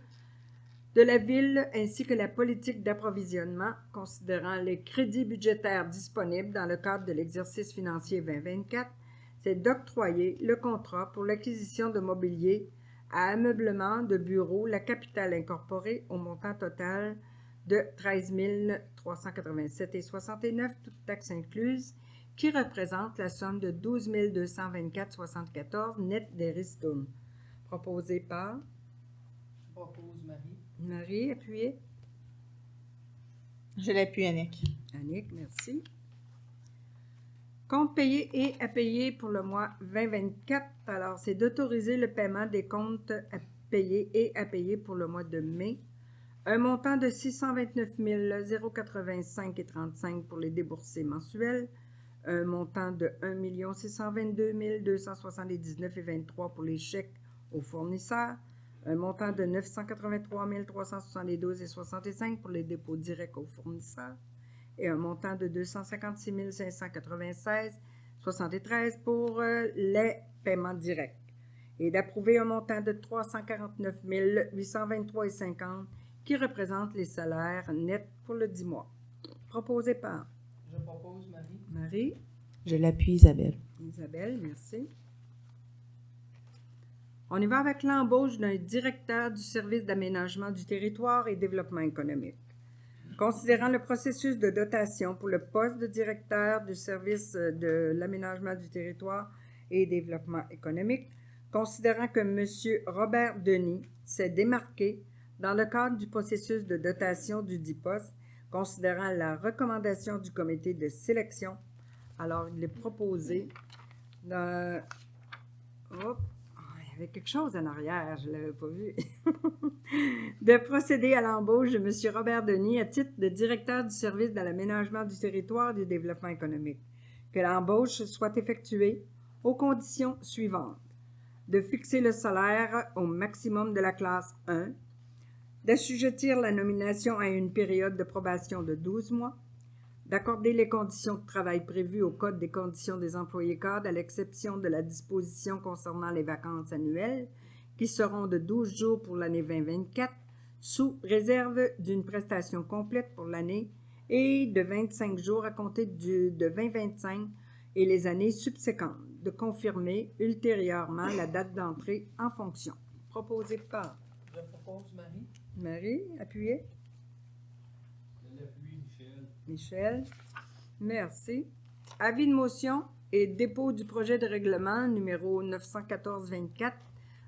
de la Ville ainsi que la politique d'approvisionnement, considérant les crédits budgétaires disponibles dans le cadre de l'exercice financier 2024, c'est d'octroyer le contrat pour l'acquisition de mobilier à ameublement de bureaux La Capitale Incorporée au montant total de 13 387,69, toutes taxes incluses, qui représente la somme de 12 224,74 net des ristournes. Proposé par Je propose Marie. Marie, appuyée. Je l'appuie, Annick. Annick, merci. Comptes payés et à payer pour le mois 2024. Alors, c'est d'autoriser le paiement des comptes à payer et à payer pour le mois de mai. Un montant de 629 085,35 pour les déboursés mensuels. Un montant de 1 622 279,23 pour les chèques aux fournisseurs. Un montant de 983 372,65 pour les dépôts directs aux fournisseurs. Et un montant de 256 596,73 pour les paiements directs. Et d'approuver un montant de 349 823,50 qui représente les salaires nets pour le 10 mois. Proposé par Je propose Marie. Marie. Je l'appuie, Isabelle. Isabelle, merci. On y va avec l'embauche d'un directeur du service d'aménagement du territoire et développement économique. Considérant le processus de dotation pour le poste de directeur du service de l'aménagement du territoire et développement économique, considérant que M. Robert Denis s'est démarqué dans le cadre du processus de dotation du dit poste, considérant la recommandation du comité de sélection, alors il est proposé de... Il y avait quelque chose en arrière, je ne l'avais pas vu. De procéder à l'embauche de M. Robert Denis à titre de directeur du service de l'aménagement du territoire et du développement économique. Que l'embauche soit effectuée aux conditions suivantes. De fixer le salaire au maximum de la classe 1, d'assujettir la nomination à une période de probation de 12 mois, d'accorder les conditions de travail prévues au Code des conditions des employés cadres à l'exception de la disposition concernant les vacances annuelles, qui seront de 12 jours pour l'année 2024, sous réserve d'une prestation complète pour l'année et de 25 jours à compter de 2025 et les années subséquentes, de confirmer ultérieurement la date d'entrée en fonction. Proposé par Je propose Marie. Marie, appuyez. Je l'appuie, Michel. Michel, merci. Avis de motion et dépôt du projet de règlement numéro 914-24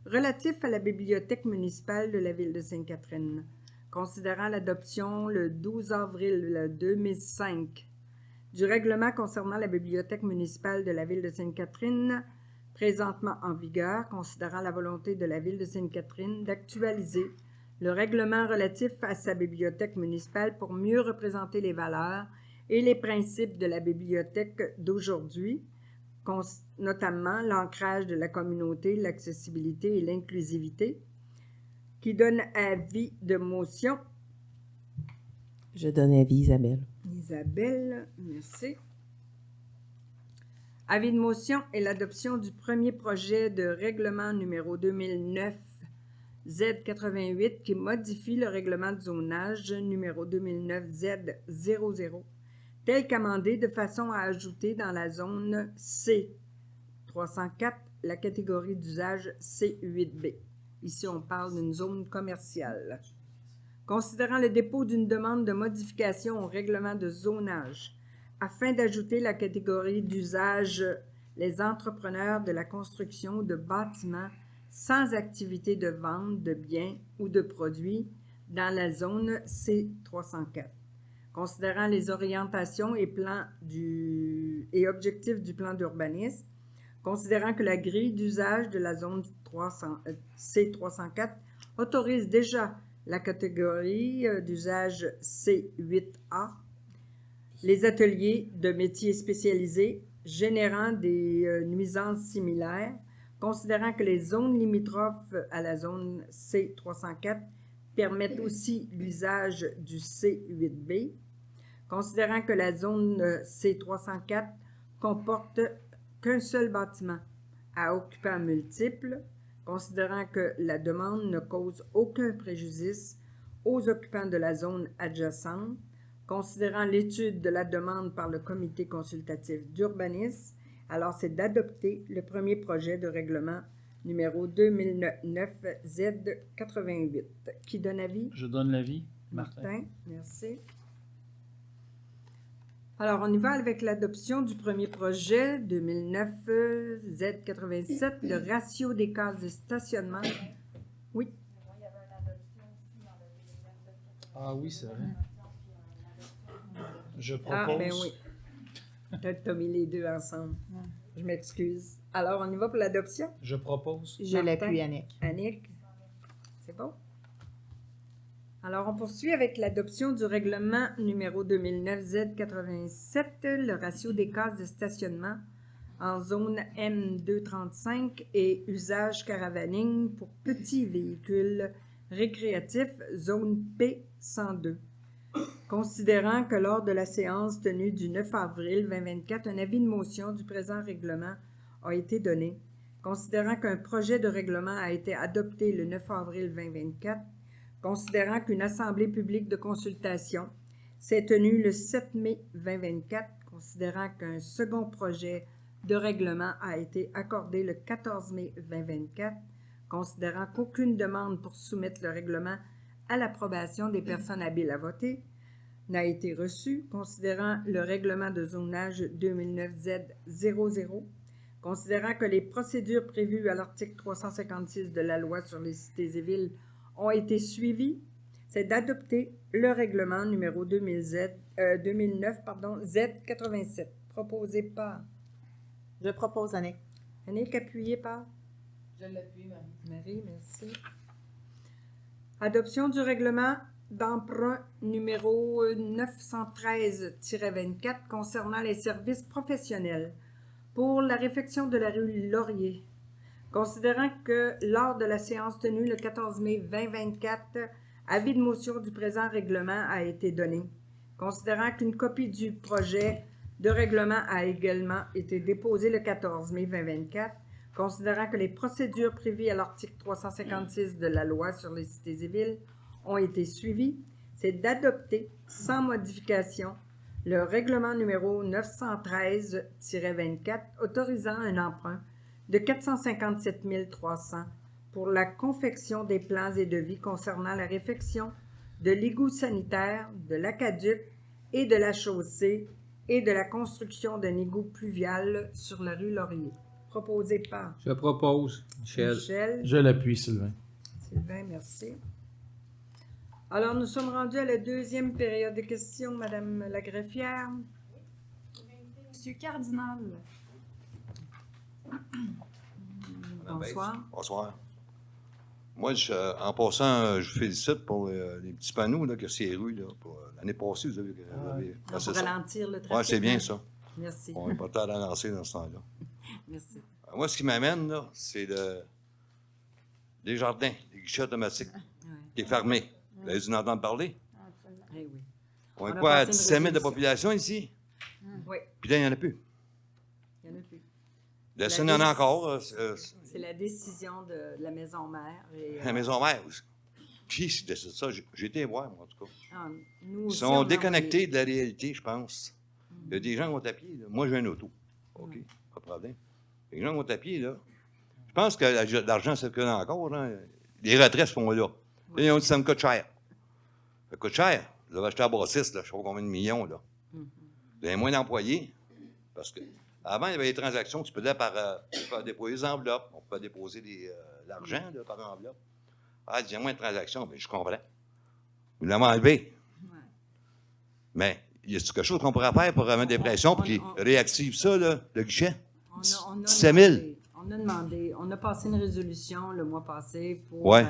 relatif à la bibliothèque municipale de la ville de Sainte-Catherine, considérant l'adoption le 12 avril 2005 du règlement concernant la bibliothèque municipale de la ville de Sainte-Catherine, présentement en vigueur, considérant la volonté de la ville de Sainte-Catherine d'actualiser le règlement relatif à sa bibliothèque municipale pour mieux représenter les valeurs et les principes de la bibliothèque d'aujourd'hui, notamment l'ancrage de la communauté, l'accessibilité et l'inclusivité, qui donne avis de motion. Je donne avis, Isabelle. Isabelle, merci. Avis de motion et l'adoption du premier projet de règlement numéro 2009 Z88 qui modifie le règlement de zonage numéro 2009 Z00 tel qu'amendé de façon à ajouter dans la zone C304 la catégorie d'usage C8B. Ici, on parle d'une zone commerciale. Considérant le dépôt d'une demande de modification au règlement de zonage afin d'ajouter la catégorie d'usage les entrepreneurs de la construction de bâtiments sans activité de vente de biens ou de produits dans la zone C304. Considérant les orientations et objectifs du plan d'urbanisme, considérant que la grille d'usage de la zone C304 autorise déjà la catégorie d'usage C8A, les ateliers de métiers spécialisés générant des nuisances similaires, considérant que les zones limitrophes à la zone C304 permettent aussi l'usage du C8B, considérant que la zone C304 comporte qu'un seul bâtiment à occupants multiples, considérant que la demande ne cause aucun préjudice aux occupants de la zone adjacente, considérant l'étude de la demande par le comité consultatif d'urbanisme, alors c'est d'adopter le premier projet de règlement numéro 2009 Z88. Qui donne avis? Je donne l'avis, Martin. Martin, merci. Alors, on y va avec l'adoption du premier projet 2009 Z87, le ratio des cases de stationnement. Oui. Ah oui, c'est vrai. Je propose. Ah, ben oui. Peut-être t'as mis les deux ensemble. Je m'excuse. Alors, on y va pour l'adoption? Je propose. Je l'appuie, Annick. Annick, c'est bon? Alors, on poursuit avec l'adoption du règlement numéro 2009 Z87, le ratio des cases de stationnement en zone M235 et usage caravaning pour petits véhicules récréatifs, zone P102. Considérant que lors de la séance tenue du 9 avril 2024, un avis de motion du présent règlement a été donné, considérant qu'un projet de règlement a été adopté le 9 avril 2024, considérant qu'une assemblée publique de consultation s'est tenue le 7 mai 2024, considérant qu'un second projet de règlement a été accordé le 14 mai 2024, considérant qu'aucune demande pour soumettre le règlement à l'approbation des personnes habiles à voter n'a été reçue, considérant le règlement de zonage 2009 Z00, considérant que les procédures prévues à l'article 356 de la loi sur les cités et villes ont été suivies, c'est d'adopter le règlement numéro 2009 Z87, proposé par... Je propose, Annick. Annick, appuyé par... Je l'appuie, Marie. Marie, merci. Adoption du règlement d'emprunt numéro 913-24 concernant les services professionnels, Pour la réfection de la rue Laurier, considérant que lors de la séance tenue le 14 mai 2024, avis de motion du présent règlement a été donné, considérant qu'une copie du projet de règlement a également été déposée le 14 mai 2024, considérant que les procédures prévues à l'article 356 de la loi sur les cités et villes ont été suivies, c'est d'adopter sans modification le règlement numéro 913-24 autorisant un emprunt de 457 300 pour la confection des plans et devis concernant la réfection de l'égout sanitaire, de l'aqueduc et de la chaussée et de la construction d'un égout pluvial sur la rue Laurier. Proposé par Je propose, Michel. Michel. Je l'appuie, Sylvain. Sylvain, merci. Alors, nous sommes rendus à la deuxième période de questions, Madame la greffière. Monsieur Cardinal. Bonsoir. Bonsoir. Moi, en passant, je félicite pour les petits panneaux là, que ces rues. L'année passée, vous avez. Pour ralentir le trafic. Oui, c'est bien ça. Merci. On n'est pas tard à lancer dans ce temps-là. Merci. Moi, ce qui m'amène, là, c'est les jardins, les guichets automatiques, qui est fermé. Vous avez dû en entendre parler? Eh oui. On est a quoi, à passé une 17 000 de résolution. population ici? Oui. Puis là, il n'y en a plus. Il n'y en a plus. Là, il y en a encore. C'est la décision de la maison mère. Et, La maison mère. Qui décide ça? J'ai été voir, moi, en tout cas. nous Ils aussi, sont on a déconnectés de la réalité, je pense. Il y a des gens qui vont à pied. Là. Moi, j'ai un auto. OK, pas de problème. Les gens qui vont à pied, là. Je pense que l'argent circule encore. Hein. Les retraites sont là. Là, ils ont dit ça me coûte cher. Ça coûte cher. Vous avez acheté à Bossis, là, je ne sais pas combien de millions. Là. Vous avez moins d'employés. Parce que avant, il y avait des transactions que tu pouvais faire déposer des enveloppes. On pouvait déposer l'argent là, par enveloppe. Ah, il y a moins de transactions, mais je comprends. Vous l'avez enlevé. Mais y a-t-il quelque chose qu'on pourrait faire pour remettre des pressions pour qu'ils réactivent ça, là, le guichet? 17 000. On a demandé, on a passé une résolution le mois passé pour Ouais.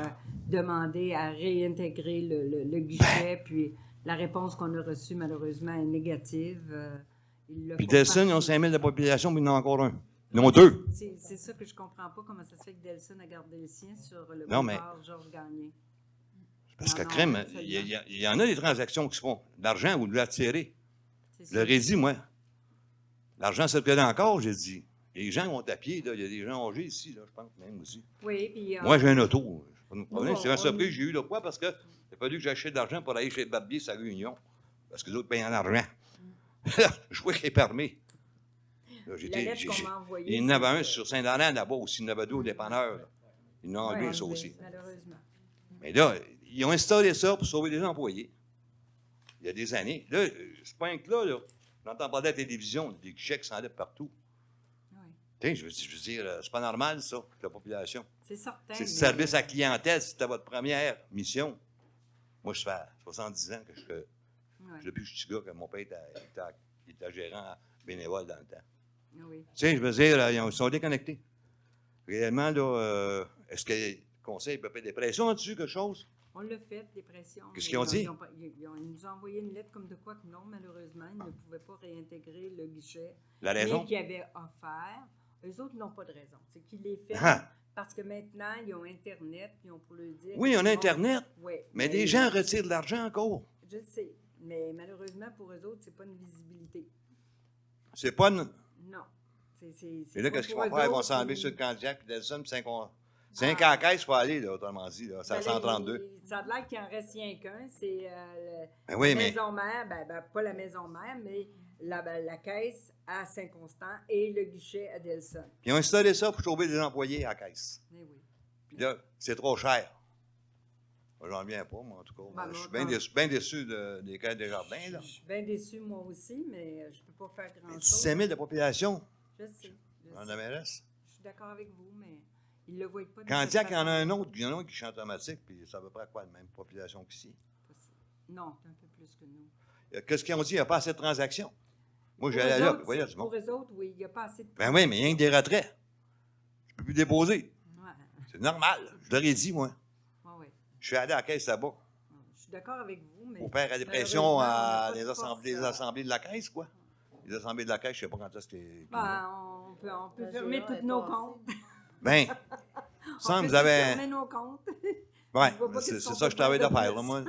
demander à réintégrer le guichet, puis la réponse qu'on a reçue, malheureusement, est négative. Il le Puis faut Delson, par- ils ont 5 000 de population, puis ils en ont encore un. Ils en ont deux. C'est ça que je comprends pas, comment ça se fait que Delson a gardé le sien sur le Non, mais- boulevard Georges Gagné. Parce que Non, crème, absolument. il y en a des transactions qui se font. L'argent, vous devez attirer. Je leur ai dit, moi. L'argent circule encore, j'ai dit. Les gens vont à pied, là. Il y a des gens âgés ici, là, je pense, même aussi. Oui, puis... Moi, j'ai un auto. Pas de problème. Nous, C'est un on- surprise que j'ai eu, là. Pourquoi? Parce que il a fallu que j'achète de l'argent pour aller chez le barbier sa réunion. Parce que les autres payent en argent. Je vois qu'il est permis. Là, La lettre qu'on m'a envoyée, il y en avait c'est un que- sur Saint-Laurent là-bas aussi. Il y en avait deux au dépanneur. Là. Ils l'ont enlevé, Ouais, ça aussi. malheureusement. Mais là, ils ont instauré ça pour sauver les employés. Il y a des années. Là, ce point-là, là, j'entends parler à la télévision, des guichets qui s'enlèvent partout. Tiens, je veux dire, c'est pas normal, ça, pour la population. C'est certain. C'est le mais- service à la clientèle, c'était votre première mission. Moi, je fais 70 ans que je fais. Depuis que je suis petit gars, que mon père était gérant bénévole dans le temps. Oui. Tu sais, je veux dire, là, ils sont déconnectés. Réellement, là, est-ce que le conseil peut faire des pressions là-dessus, quelque chose? On l'a fait, des pressions. Qu'est-ce mais qu'ils ont dit? Ils nous ont envoyé une lettre comme de quoi que non, malheureusement, ils ne pouvaient pas réintégrer le guichet. La raison? Mais qu'ils avaient offert. Eux autres n'ont pas de raison. C'est qu'ils les font Ah! parce que maintenant, ils ont Internet, ils ont pour le dire... Oui, on a qu'ils vont- Internet, Oui, mais des gens retirent de l'argent encore. Je sais, mais malheureusement, pour eux autres, c'est pas une visibilité. C'est pas une... Non. Et là, qu'est-ce qu'ils vont faire? Ils vont s'enlever sur le Candiac, puis Delson, puis 5 à caisse pour aller, là, autrement dit, là, c'est à 132. Ça a l'air qu'il en reste rien qu'un. C'est Ben oui, la mais- maison mère, pas la maison mère, mais la caisse à Saint-Constant et le guichet à Delson. Puis ils ont installé ça pour sauver les employés à la caisse. Mais oui. Puis là, c'est trop cher. Moi, j'en reviens pas, moi, en tout cas. Ben, Je suis moi, bien déçu des caisses des jardins, là. Je suis bien déçue, moi aussi, mais je peux pas faire grand-chose. 17 000 de population Je sais. en MRS. Je suis d'accord avec vous, mais ils le voient pas. de Candiac, cette il y en a un façon. autre, il y en a un qui chante automatique, puis c'est à peu près quoi, la même population qu'ici. Non, c'est un peu plus que nous. Qu'est-ce qu'ils ont dit? Il n'y a pas assez de transactions. Moi, Pour j'allais eux là, autres, puis voyez, du monde. Pour eux autres, oui, il n'y a pas assez de... Ben oui, mais il y a que des retraits. Je ne peux plus déposer. Ouais. C'est normal. Je leur ai dit, moi. Ouais, ouais. Je suis allé à la caisse là-bas. Je suis d'accord avec vous, mais... Pour faire des malheureusement, pressions on n'a à pas de les force, assemblées de la caisse, quoi. Les assemblées de la caisse, je ne sais pas quand est-ce qu'ils On peut fermer tous nos comptes. Ben, semble vous avez. Fermer nos comptes. Oui, Je vois pas c'est qu'est-ce qu'on ça que je peut travaille faire de de faire, là, plus. moi.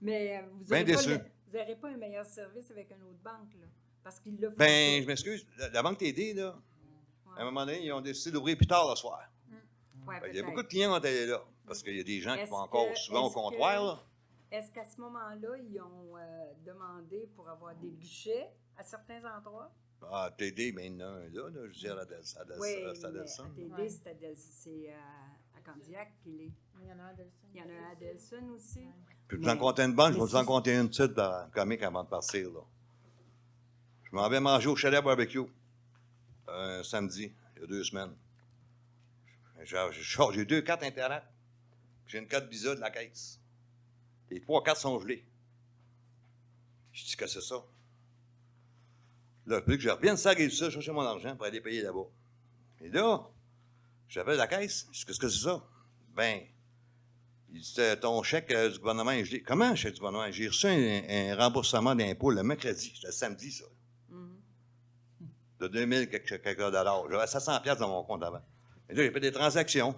Mais vous Bien déçu. n'aurez pas un meilleur service avec une autre banque, là. Parce qu'ils le font. Ben, je m'excuse. La banque TD, là, à un moment donné, ils ont décidé d'ouvrir plus tard le soir. Ouais, Il y a peut-être. beaucoup de clients qui ont allé là. Parce qu'il y a des gens qui Est-ce vont encore que- souvent au est-ce comptoir, que- là. Est-ce qu'à ce moment-là, ils ont demandé pour avoir des guichets à certains endroits? Ah, TD, mais il y en a un là, je veux dire, à Delson. Oui, mais à TD, c'est à Candiac qu'il est. Il y en a un à Delson. Il y en a un à Delson aussi. Puis vous en comptez une bonne, je vais vous en compter une petite comique avant de partir, là. Je m'en vais manger au chalet barbecue un samedi, il y a 2 semaines. J'ai 2 cartes Interact. J'ai une carte Visa de la caisse. Les 3 cartes sont gelées. Je dis que c'est ça. Là, puis que je revienne ça, ça, chercher mon argent pour aller payer là-bas. Et là, j'appelle la caisse. Je dis, qu'est-ce que c'est ça? Ben, il dit, ton chèque du gouvernement est gelé. Comment un chèque du gouvernement? J'ai reçu un remboursement d'impôt le mercredi. C'était le samedi, ça. De 2000 quelques dollars. J'avais 700 piastres dans mon compte avant. Et là, j'ai fait des transactions.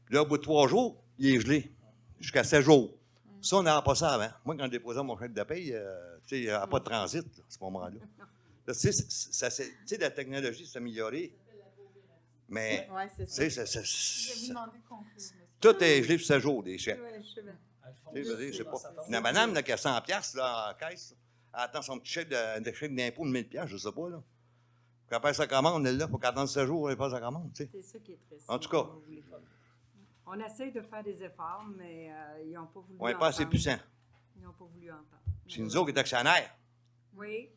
Puis là, au bout de 3 jours, il est gelé. Jusqu'à 7 jours. Ça, on n'avait pas ça avant. Moi, quand je déposais mon chèque de paye, il n'y avait pas de transit là, à ce moment-là. Là, tu sais, la technologie s'est améliorée. Mais, Ouais, c'est tu sais, ça. Je vais vous demander de conclure, monsieur. tout est gelé sur 7 jours, des chèques. Oui, je sais bien. Tu sais, je sais pas. La madame là, qui a 100 piastres là, en caisse, là, elle attend son petit chèque d'impôt de 1000 piastres, je sais pas. Là. Quand elle passe sa commande, elle est là, faut qu'elle attende 7 jours, elle passe sa commande. Tu sais. C'est ça qui est triste. En tout cas. On essaie de faire des efforts, mais ils n'ont pas voulu On n'est pas assez entendre. puissants. Ils n'ont pas voulu entendre. C'est nous autres qui est actionnaires. Oui.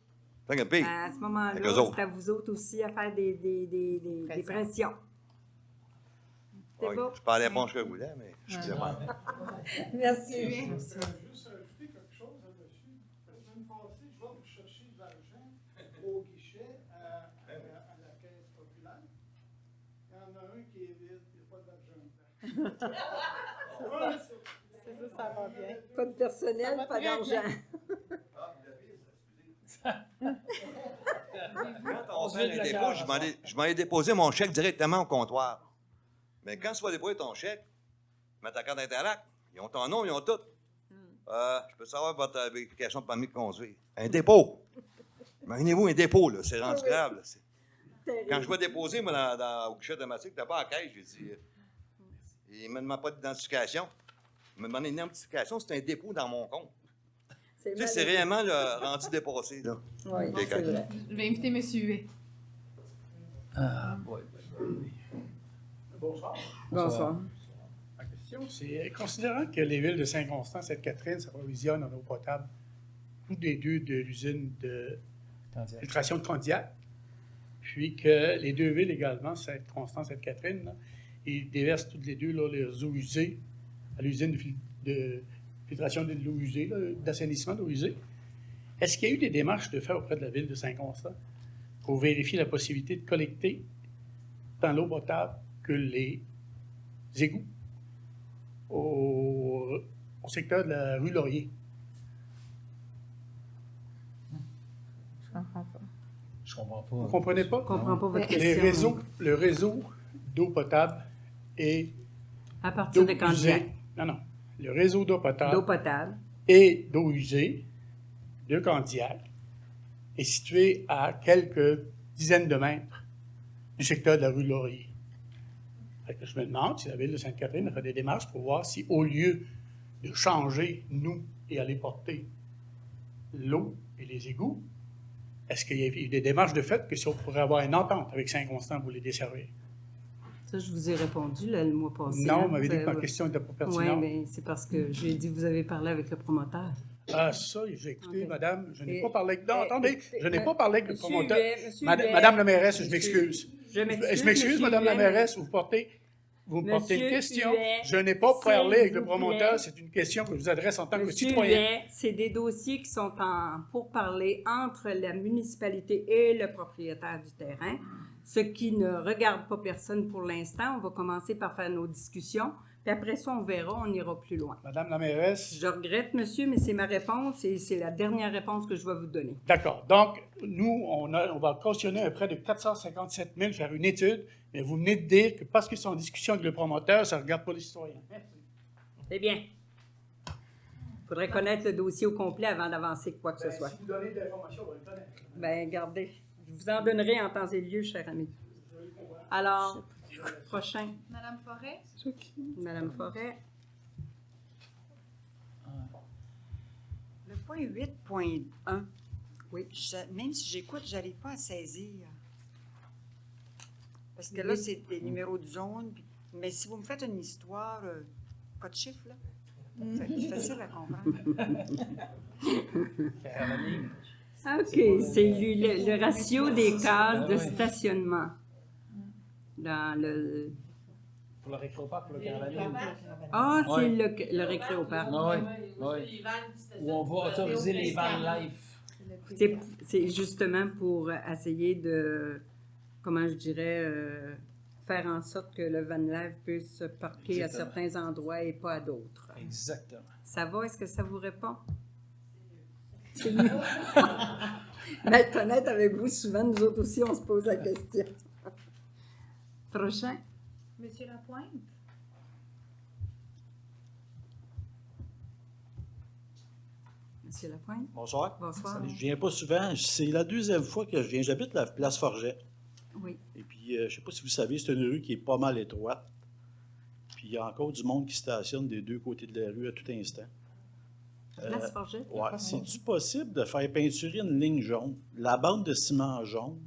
Fait que pire. À ce Avec eux moment-là, autres. c'est à vous autres aussi à faire des pressions. C'est Oui, bon? je parlais pas ce que je voulais, mais excusez-moi. Merci. Juste ajouter quelque chose là-dessus. La semaine passée, je vais chercher de l'argent au guichet à la caisse populaire. Il y en a un qui est vide, il n'y a pas d'argent dedans. C'est ça, ça va bien. Pas de personnel, Ça va pas très d'argent. Quand on fait les dépôts, je m'en ai déposé mon chèque directement au comptoir. Mais quand tu vas déposer ton chèque, mets ta carte Interact, ils ont ton nom, ils ont tout. Je peux savoir votre vérification de permis de conduire. Un dépôt. Imaginez-vous un dépôt, là, c'est rendu grave. Là. Quand je vais déposer, moi, au guichet automatique, t'as pas à caisse, j'ai dit. Il ne me demande pas d'identification. Il me demande une identification, c'est un dépôt dans mon compte. Tu sais, c'est réellement le rendu dépassé, là. Oui, Okay, c'est vrai. Je vais inviter monsieur Huet. Bonsoir. Bonsoir. Ma question, c'est, considérant que les villes de Saint-Constant, Sainte-Catherine s'approvisionnent en eau potable, toutes les deux de l'usine de filtration de Candiac, puis que les deux villes également, Saint-Constant, Sainte-Catherine, là, ils déversent toutes les deux là, leurs eaux usées à l'usine de filtration de l'eau usée, là, d'assainissement d'eau usée. Est-ce qu'il y a eu des démarches de fait auprès de la ville de Saint-Constant pour vérifier la possibilité de collecter tant l'eau potable que les égouts au secteur de la rue Laurier? Je comprends pas. Je comprends pas. Vous comprenez pas? Je comprends pas votre question. Le réseau d'eau potable et À partir de d'eau Candiac. usée. Non. Le réseau d'eau potable. D'eau potable. Et d'eau usée de Candiac est situé à quelques dizaines de mètres du secteur de la rue Laurier. Fait que je me demande si la ville de Sainte-Catherine a fait des démarches pour voir si, au lieu de changer, nous, et aller porter l'eau et les égouts, est-ce qu'il y a eu des démarches de fait que si on pourrait avoir une entente avec Saint-Constant pour les desservir? Ça, je vous ai répondu là, le mois passé. Non, hein. vous m'avez dit que ma Ouais. question n'était pas Oui, pertinente. mais c'est parce que j'ai dit que vous avez parlé avec le promoteur. Ah, ça, j'ai écouté, madame, je n'ai Et- pas parlé avec... Non, attendez, je n'ai pas parlé avec le Monsieur promoteur. Huet, monsieur Huet, Madame la mairesse, je monsieur- m'excuse. Je m'excuse, Je m'excuse, monsieur madame la Huet, mairesse, vous me portez une Monsieur question. Huet, Je n'ai pas parlé s'il avec le vous promoteur, plaît. c'est une question que je vous adresse en tant que Monsieur citoyen. Huet, c'est des dossiers qui sont en pourparlers entre la municipalité et le propriétaire du terrain, ce qui ne regarde pas personne pour l'instant. On va commencer par faire nos discussions, Puis après ça, on verra, on ira plus loin. Madame la mairesse. Je regrette, monsieur, mais c'est ma réponse et c'est la dernière réponse que je vais vous donner. D'accord. Donc, nous, on va cautionner un prêt de 457 000, faire une étude, mais vous venez de dire que parce qu'ils sont en discussion avec le promoteur, ça ne regarde pas les citoyens. C'est bien. Il faudrait connaître le dossier au complet avant d'avancer quoi que ce soit. Si vous donnez de l'information, on va le connaître. Bien, regardez, je vous en donnerai en temps et lieu, cher ami. Alors, prochain. Madame Forêt? Madame Forêt. Le point 8.1, oui. Même si j'écoute, je n'arrive pas à saisir. Parce que là, c'est des numéros de zone. Mais si vous me faites une histoire, pas de chiffre, là. C'est facile à comprendre. OK, c'est le ratio des cases de stationnement. Dans le... Pour le récréoparc, pour le Caravane. Ah, c'est le récréoparc. Oui. Où on va autoriser les van life. C'est justement pour essayer de, comment je dirais, faire en sorte que le van life puisse se parquer à certains endroits et pas à d'autres. Exactement. Ça va? Est-ce que ça vous répond? C'est mieux. Mais être honnête avec vous, souvent, nous autres aussi, on se pose la question. Prochain. Monsieur Lapointe? Monsieur Lapointe? Bonsoir. Bonsoir. Je viens pas souvent. C'est la deuxième fois que je viens. J'habite la place Forget. Oui. Et puis, je ne sais pas si vous savez, c'est une rue qui est pas mal étroite. Puis, il y a encore du monde qui stationne des deux côtés de la rue à tout instant. Place Forget? Oui. C'est-tu possible de faire peinturer une ligne jaune, la bande de ciment jaune?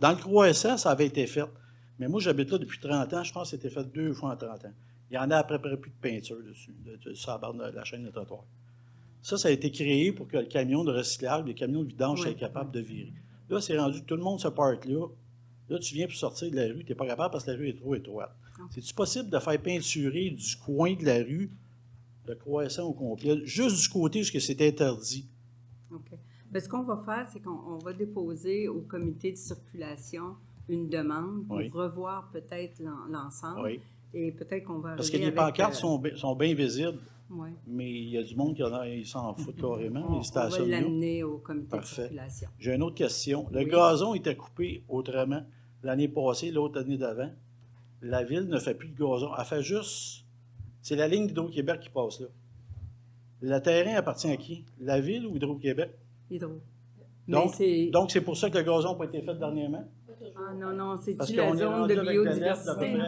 Dans le croissant, ça avait été fait. Mais moi, j'habite là depuis 30 ans. Je pense que c'était fait 2 fois en 30 ans. Il y en a à peu près plus de peinture dessus, sur la bande de la chaîne de trottoir. Ça a été créé pour que le camion de recyclage, les camions de vidange soient capables de virer. Là, c'est rendu que tout le monde se parque là. Là, tu viens pour sortir de la rue, tu n'es pas capable parce que la rue est trop étroite. C'est-tu possible de faire peinturer du coin de la rue, le croissant au complet, juste du côté où c'est interdit? OK. Mais ce qu'on va faire, c'est qu'on va déposer au comité de circulation une demande pour revoir peut-être l'ensemble. Oui. Et peut-être qu'on va parce que les pancartes sont bien visibles, mais il y a du monde qui s'en fout carrément. On va l'amener au comité de circulation. J'ai une autre question. Le gazon était coupé autrement l'année passée, l'autre année d'avant. La ville ne fait plus de gazon. Elle fait juste... C'est la ligne d'Hydro-Québec qui passe là. Le terrain appartient à qui? La ville ou Hydro-Québec? Hydro. Donc, c'est pour ça que le gazon n'a pas été fait dernièrement? Ah non, c'est parce la zone de biodiversité.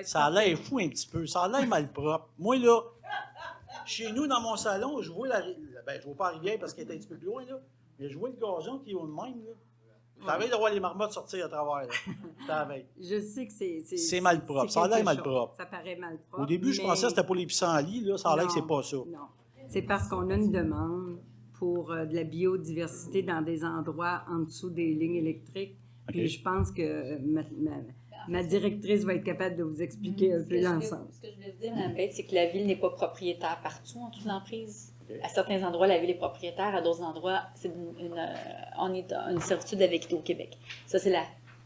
Ça a l'air fou un petit peu. Ça a l'air mal propre. Moi, là, chez nous, dans mon salon, je vois je vois pas la rivière parce qu'elle est un petit peu plus loin, là. Mais je vois le gazon qui est au même, là. Ça veille de voir les marmottes sortir à travers, là. Je sais que c'est mal propre. Ça a l'air mal propre. Ça paraît mal propre. Au début, je pensais que c'était pour les pissenlits, là. Ça a l'air que c'est pas ça. Non. C'est parce qu'on a une demande pour de la biodiversité dans des endroits en dessous des lignes électriques. Puis je pense que ma directrice va être capable de vous expliquer un peu l'ensemble. Ce que je voulais dire, Mme Bates, c'est que la Ville n'est pas propriétaire partout en toute l'emprise. À certains endroits, la Ville est propriétaire. À d'autres endroits, on est en une servitude avec Hydro-Québec. Ça, c'est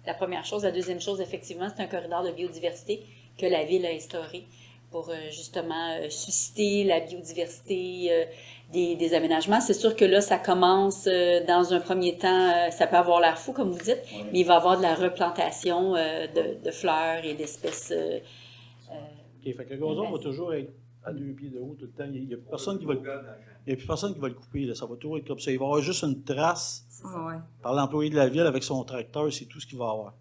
la première chose. La deuxième chose, effectivement, c'est un corridor de biodiversité que la Ville a instauré pour justement susciter la biodiversité des aménagements. C'est sûr que là, ça commence dans un premier temps, ça peut avoir l'air fou, comme vous dites, mais il va y avoir de la replantation de fleurs et d'espèces. OK, fait que le gazon va toujours être à 2 pieds de haut tout le temps. Il n'y a plus personne qui va le couper. Là. Ça va toujours être comme ça. Il va y avoir juste une trace par l'employé de la ville avec son tracteur. C'est tout ce qu'il va avoir.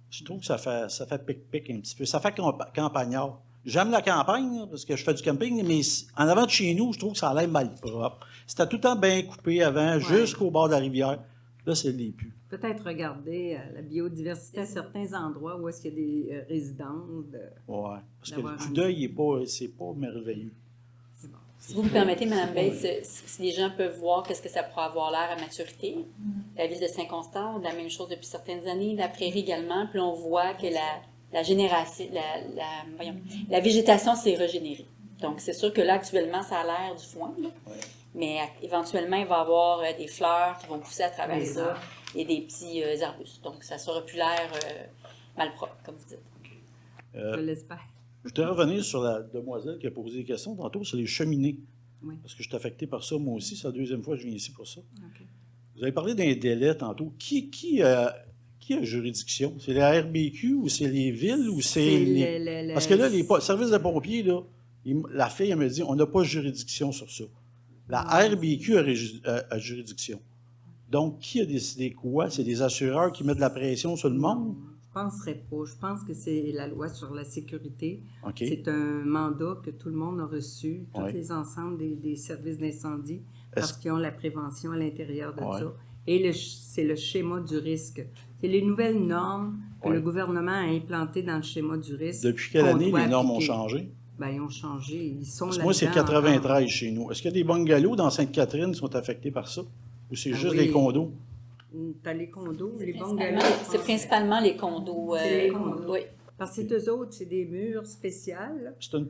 Je trouve que ça fait pic-pic un petit peu. Ça fait campagnard. J'aime la campagne parce que je fais du camping, mais en avant de chez nous, je trouve que ça a l'air mal propre. C'était tout le temps bien coupé avant, jusqu'au bord de la rivière. Là, c'est les plus. Peut-être regarder la biodiversité à certains endroits où est-ce qu'il y a des résidences. Oui, parce que le coup d'œil, c'est pas merveilleux. Si vous me permettez, Mme Bates, si les gens peuvent voir qu'est-ce que ça pourrait avoir l'air à maturité, la ville de Saint-Constant, la même chose depuis certaines années, la prairie également, puis on voit que la végétation s'est régénérée. Donc, c'est sûr que là, actuellement, ça a l'air du foin, mais éventuellement, il va y avoir des fleurs qui vont pousser à travers ça et des petits arbustes. Donc, ça sera plus l'air malpropre, comme vous dites. Je l'espère. Je voudrais revenir sur la demoiselle qui a posé des questions tantôt sur les cheminées. Oui. Parce que je suis affecté par ça, moi aussi. C'est la deuxième fois que je viens ici pour ça. OK. Vous avez parlé d'un délai tantôt. Qui a juridiction? C'est la RBQ ou c'est les villes ou c'est les... Parce que là, les services de pompiers, là, la fille, elle me dit, on n'a pas de juridiction sur ça. La RBQ a juridiction. Donc, qui a décidé quoi? C'est des assureurs qui mettent de la pression sur le monde? Je ne penserais pas. Je pense que c'est la loi sur la sécurité. OK. C'est un mandat que tout le monde a reçu, tous Ouais. les ensembles des services d'incendie, parce qu'ils ont la prévention à l'intérieur de Ouais. ça. Et c'est le schéma du risque. C'est les nouvelles normes que le gouvernement a implantées dans le schéma du risque. Depuis quelle qu'on année doit les normes ont appliquer. changé? Ben, ils ont changé. Ils sont Parce que moi, c'est là-dedans 93 chez nous. Est-ce qu'il y a des bungalows dans Sainte-Catherine qui sont affectés par ça? Ou c'est Ah juste oui. les condos? T'as les condos, les Principalement, bungalows. c'est principalement les condos. C'est les condos. Oui. Parce que eux autres, c'est des murs spéciaux. C'est une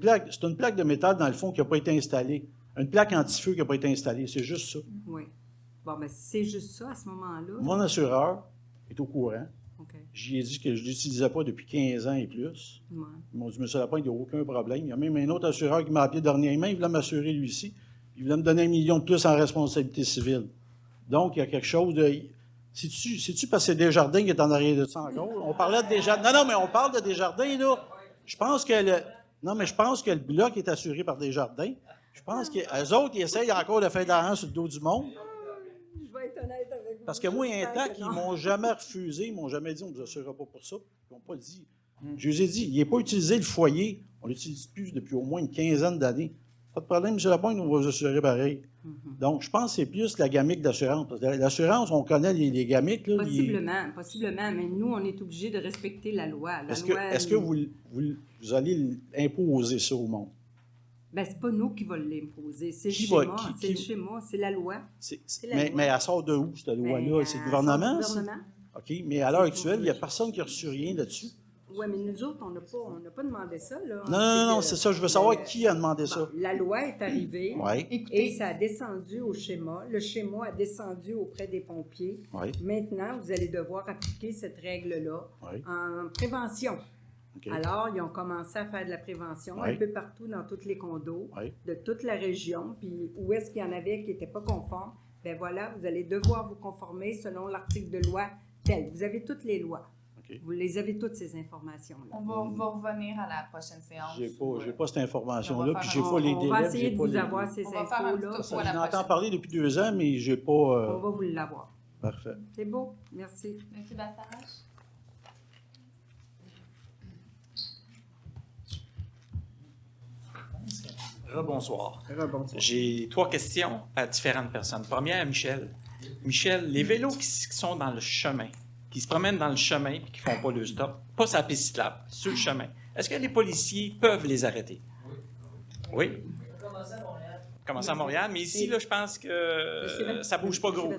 plaque de métal, dans le fond, qui n'a pas été installée. Une plaque anti-feu qui n'a pas été installée. C'est juste ça. Oui. Bon, ben, c'est juste ça à ce moment-là. Mon assureur est au courant. OK. J'y ai dit que je ne l'utilisais pas depuis 15 ans et plus. Ouais. Ils m'ont dit, M. Lapin, il n'y a aucun problème. Il y a même un autre assureur qui m'a appelé dernièrement. Il voulait m'assurer lui aussi. Il voulait me donner 1 million de plus en responsabilité civile. Donc, il y a quelque chose de... C'est-tu parce que c'est Desjardins qui est en arrière de ça encore? On parlait de Desjardins. Non, mais on parle de Desjardins, là. Je pense que le bloc est assuré par Desjardins. Je pense qu'eux autres, ils essayent encore de faire de l'argent sur le dos du monde. Je vais être honnête avec vous. Parce que moi, il y a un temps J'espère que qu'ils non. m'ont jamais refusé, ils m'ont jamais dit on ne vous assurera pas pour ça. Ils n'ont pas dit. Je les ai dit, il n'est pas utilisé le foyer. On ne l'utilise plus depuis au moins une quinzaine d'années. Pas de problème, M. Lapointe, on va vous assurer pareil. Donc, je pense que c'est plus la gamique d'assurance. Parce que l'assurance, on connaît les gamiques. Là, Possiblement, mais nous, on est obligés de respecter la loi. Est-ce que vous allez imposer ça au monde? Ben, c'est pas nous qui va l'imposer. C'est le Qui va- schéma. qui- C'est le qui- schéma, c'est la loi. C'est la Mais, loi. mais elle sort de où, cette loi-là? Ben, C'est le elle gouvernement? sort du ça? gouvernement. OK, mais à l'heure actuelle, il n'y a personne qui a reçu rien là-dessus. Oui, mais nous autres, on n'a pas demandé ça. Là. Non, c'est ça. Je veux savoir qui a demandé ça. La loi est arrivée Ouais. et ça a descendu au schéma. Le schéma a descendu auprès des pompiers. Ouais. Maintenant, vous allez devoir appliquer cette règle-là Ouais. en prévention. OK. Alors, ils ont commencé à faire de la prévention Ouais. un peu partout dans tous les condos Ouais. de toute la région. Puis où est-ce qu'il y en avait qui n'étaient pas conformes, ben voilà, vous allez devoir vous conformer selon l'article de loi tel. Vous avez toutes les lois. OK. Vous les avez toutes ces informations-là. On va revenir à la prochaine séance. J'ai pas cette information-là, On va puis faire j'ai pas les On délais. va puis essayer j'ai de pas vous les- avoir ces On va faire un infos-là. petit topo Ça, à la j'en entends prochaine. parler depuis 2 ans, mais j'ai pas... On va vous l'avoir. Parfait. C'est beau. Merci. Monsieur Bastarache? Rebonsoir. Rebonsoir. J'ai 3 questions à différentes personnes. Première, à Michel. Michel, les vélos qui sont dans le chemin, qui se promènent dans le chemin et qui ne font pas le stop, pas sur la piste cyclable, sur le chemin, est-ce que les policiers peuvent les arrêter? Oui. Commencer à Montréal, mais ici, là, je pense que ça bouge pas gros.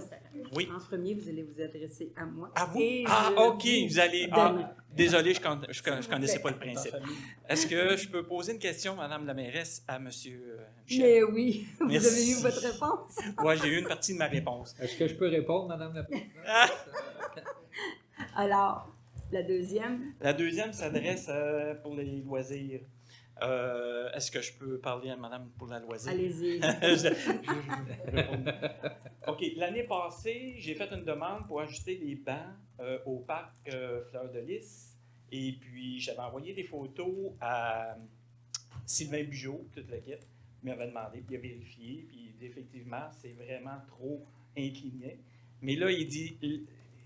Oui. En premier, vous allez vous adresser à moi. À vous? Et Ah, je OK. Vous allez. Ah, donne- désolé, je connaissais pas le principe. Est-ce que je peux poser une question, Madame la mairesse, à Monsieur Michel? Mais oui, vous Merci. avez eu votre réponse. Oui, j'ai eu une partie de ma réponse. Est-ce que je peux répondre, Madame la Présidente? Alors, la deuxième. La deuxième s'adresse pour les loisirs. Est-ce que je peux parler à Madame pour la loisir? Allez-y. OK. L'année passée, j'ai fait une demande pour ajuster les bancs au parc Fleur de Lys. Et puis, j'avais envoyé des photos à Sylvain Bugeaud, toute l'équipe. Il m'avait demandé, puis il a vérifié. Puis, effectivement, c'est vraiment trop incliné. Mais là, il dit,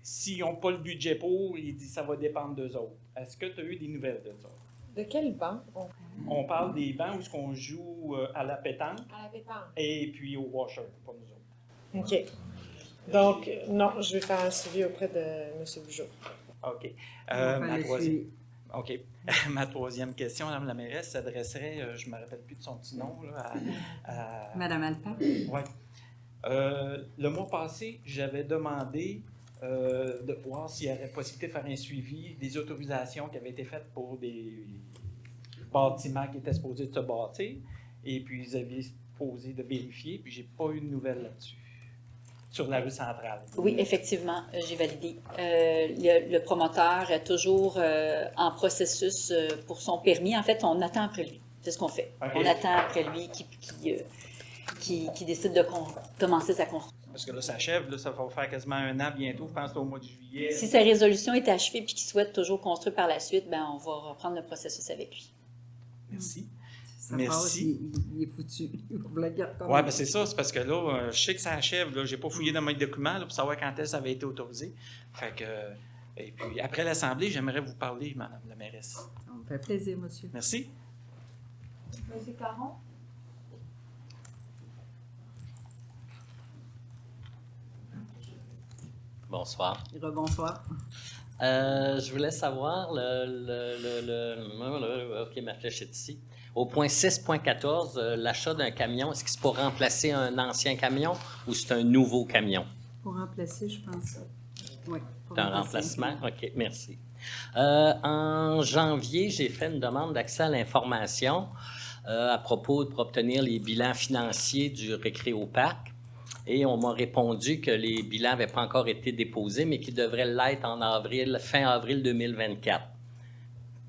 s'ils n'ont pas le budget pour, il dit, ça va dépendre d'eux autres. Est-ce que tu as eu des nouvelles de ça? De quel banc? On parle des bancs où on joue à la pétanque À la pétanque. et puis au washer, pour nous autres. OK. Donc, non, je vais faire un suivi auprès de M. Bugeaud. OK. On va faire Ma le troisième... suivi. OK. Ma troisième question, Madame la mairesse, s'adresserait, je ne me rappelle plus de son petit nom, là, à... Madame Alpin. Oui. Le mois passé, j'avais demandé de voir s'il y avait possibilité de faire un suivi des autorisations qui avaient été faites pour des bâtiments qui étaient supposés de se bâtir. Et puis, ils avaient posé de vérifier, puis j'ai pas eu de nouvelles là-dessus. sur la rue centrale. Oui, effectivement, j'ai validé. Le promoteur est toujours en processus pour son permis. En fait, on attend après lui. C'est ce qu'on fait. OK. On attend après lui qui décide de commencer sa construction. Parce que là, ça achève, là, ça va faire quasiment 1 an bientôt, je pense que c'est au mois de juillet. Si sa résolution est achevée et qu'il souhaite toujours construire par la suite, ben on va reprendre le processus avec lui. Merci. Ça Merci. passe, il est foutu. Il faut la garder comme Oui, ça. ben c'est ça. C'est parce que là, je sais que ça achève. Je n'ai pas fouillé dans mes documents là, pour savoir quand est-ce que ça avait été autorisé. Fait que, et puis, après l'Assemblée, j'aimerais vous parler, Madame la mairesse. Ça me fait plaisir, monsieur. Merci. Monsieur Caron? Bonsoir. Rebonsoir. Je voulais savoir, OK, ma flèche est ici. Au point 6.14, l'achat d'un camion, est-ce que c'est pour remplacer un ancien camion ou c'est un nouveau camion? Pour remplacer, je pense. Oui. pour C'est un remplacer. remplacement? OK, merci. En janvier, j'ai fait une demande d'accès à l'information à propos pour obtenir les bilans financiers du Récréoparc. Et on m'a répondu que les bilans n'avaient pas encore été déposés, mais qu'ils devraient l'être en avril, fin avril 2024.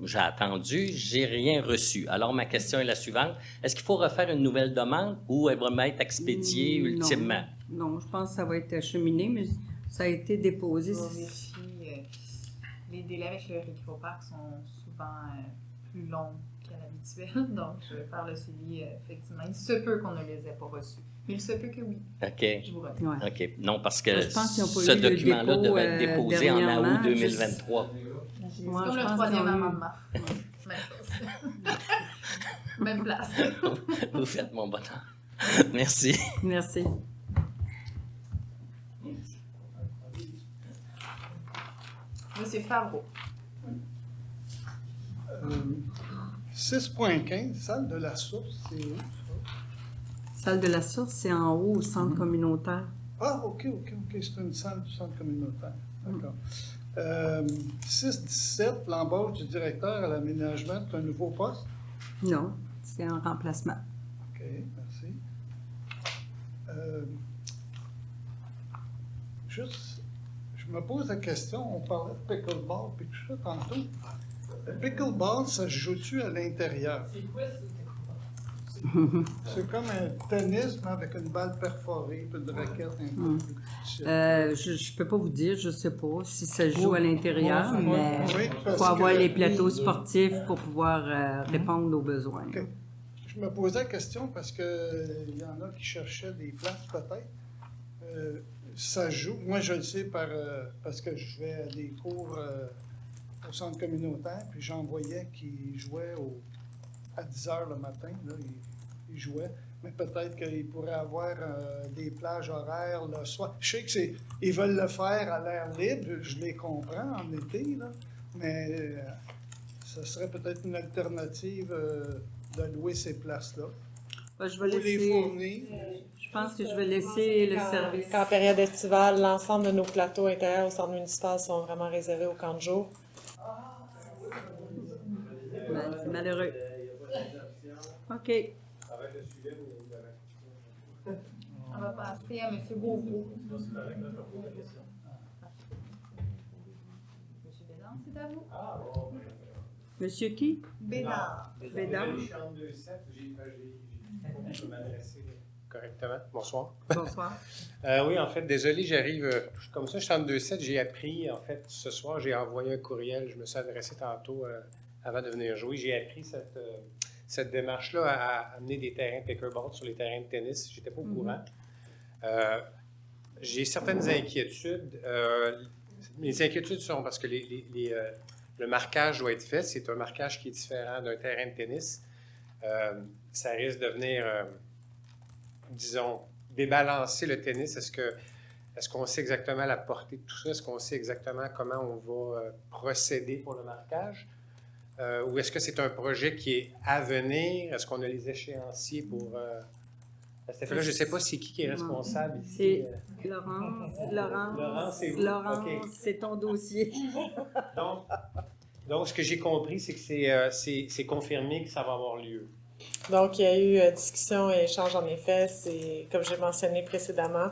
J'ai attendu, j'ai rien reçu. Alors, ma question est la suivante. Est-ce qu'il faut refaire une nouvelle demande ou elle va être expédiée ultimement? Non, je pense que ça va être acheminé, mais ça a été déposé. On vérifie, les délais avec le Récréoparc sont souvent plus longs qu'à l'habituel, donc je vais faire le suivi, effectivement. Il se peut qu'on ne les ait pas reçus, mais il se peut que oui. OK. Je vous reviens. OK. Non, parce que Je pense qu'ils n'ont pas ce eu le document-là dépôt, devait être déposé en dernièrement, août 2023. C'est Moi, comme je le pense troisième qu'ils ont eu- amendement. Même chose. Même place. Vous faites mon bonheur. Merci. Merci. Monsieur Favreau. 6.15, salle de la source, c'est où? Salle de la source, c'est en haut au centre communautaire. Ah, OK, c'est une salle du centre communautaire. D'accord. 6.17, l'embauche du directeur à l'aménagement, c'est un nouveau poste? Non, c'est un remplacement. OK, merci. Juste, je me pose la question, on parlait de pickleball puis tout ça tantôt. Le pickleball, ça se joue-tu à l'intérieur? C'est quoi ça? C'est comme un tennis, mais avec une balle perforée puis une raquette un peu plus petite. Je ne peux pas vous dire, je ne sais pas si ça se joue à l'intérieur, Oui, mais oui, il parce faut avoir que- les plateaux sportifs pour pouvoir répondre aux besoins. OK. Je me posais la question parce qu'il y en a qui cherchaient des places peut-être. Ça joue. Moi, je le sais parce que je vais à des cours au centre communautaire, puis j'en voyais qui jouaient à 10 heures le matin. Là, ils jouaient. Mais peut-être qu'ils pourraient avoir des plages horaires le soir. Je sais qu'ils veulent le faire à l'air libre, je les comprends en été, là, mais ça serait peut-être une alternative de louer ces places-là. Je vais Ou les laisser. fournir. Je pense que je vais laisser le service. Qu'en période estivale, l'ensemble de nos plateaux intérieurs au centre municipal sont vraiment réservés au camp de jour. C'est malheureux. OK. On va passer à M. Beauvau. Monsieur Bédard, c'est à vous. Monsieur qui? Bédard. Bédard. Chambre 2-7, je peux m'adresser correctement. Bonsoir. Bonsoir. Oui, en fait, désolé, j'arrive comme ça, chambre 2-7, j'ai appris, en fait, ce soir, j'ai envoyé un courriel, je me suis adressé tantôt avant de venir jouer. J'ai appris cette démarche-là à amener des terrains de pickleball sur les terrains de tennis. Je n'étais pas au courant. J'ai certaines inquiétudes. Les inquiétudes sont parce que le marquage doit être fait. C'est un marquage qui est différent d'un terrain de tennis. Ça risque de venir, disons, débalancer le tennis. Est-ce qu'on sait exactement la portée de tout ça? Est-ce qu'on sait exactement comment on va procéder pour le marquage? Ou est-ce que c'est un projet qui est à venir? Est-ce qu'on a les échéanciers pour... à cet effet-là, je ne sais pas c'est qui est responsable ici. C'est Laurence. OK. C'est ton dossier. Donc, ce que j'ai compris, c'est que c'est confirmé que ça va avoir lieu. Donc, il y a eu discussion et échange, en effet. C'est, comme j'ai mentionné précédemment,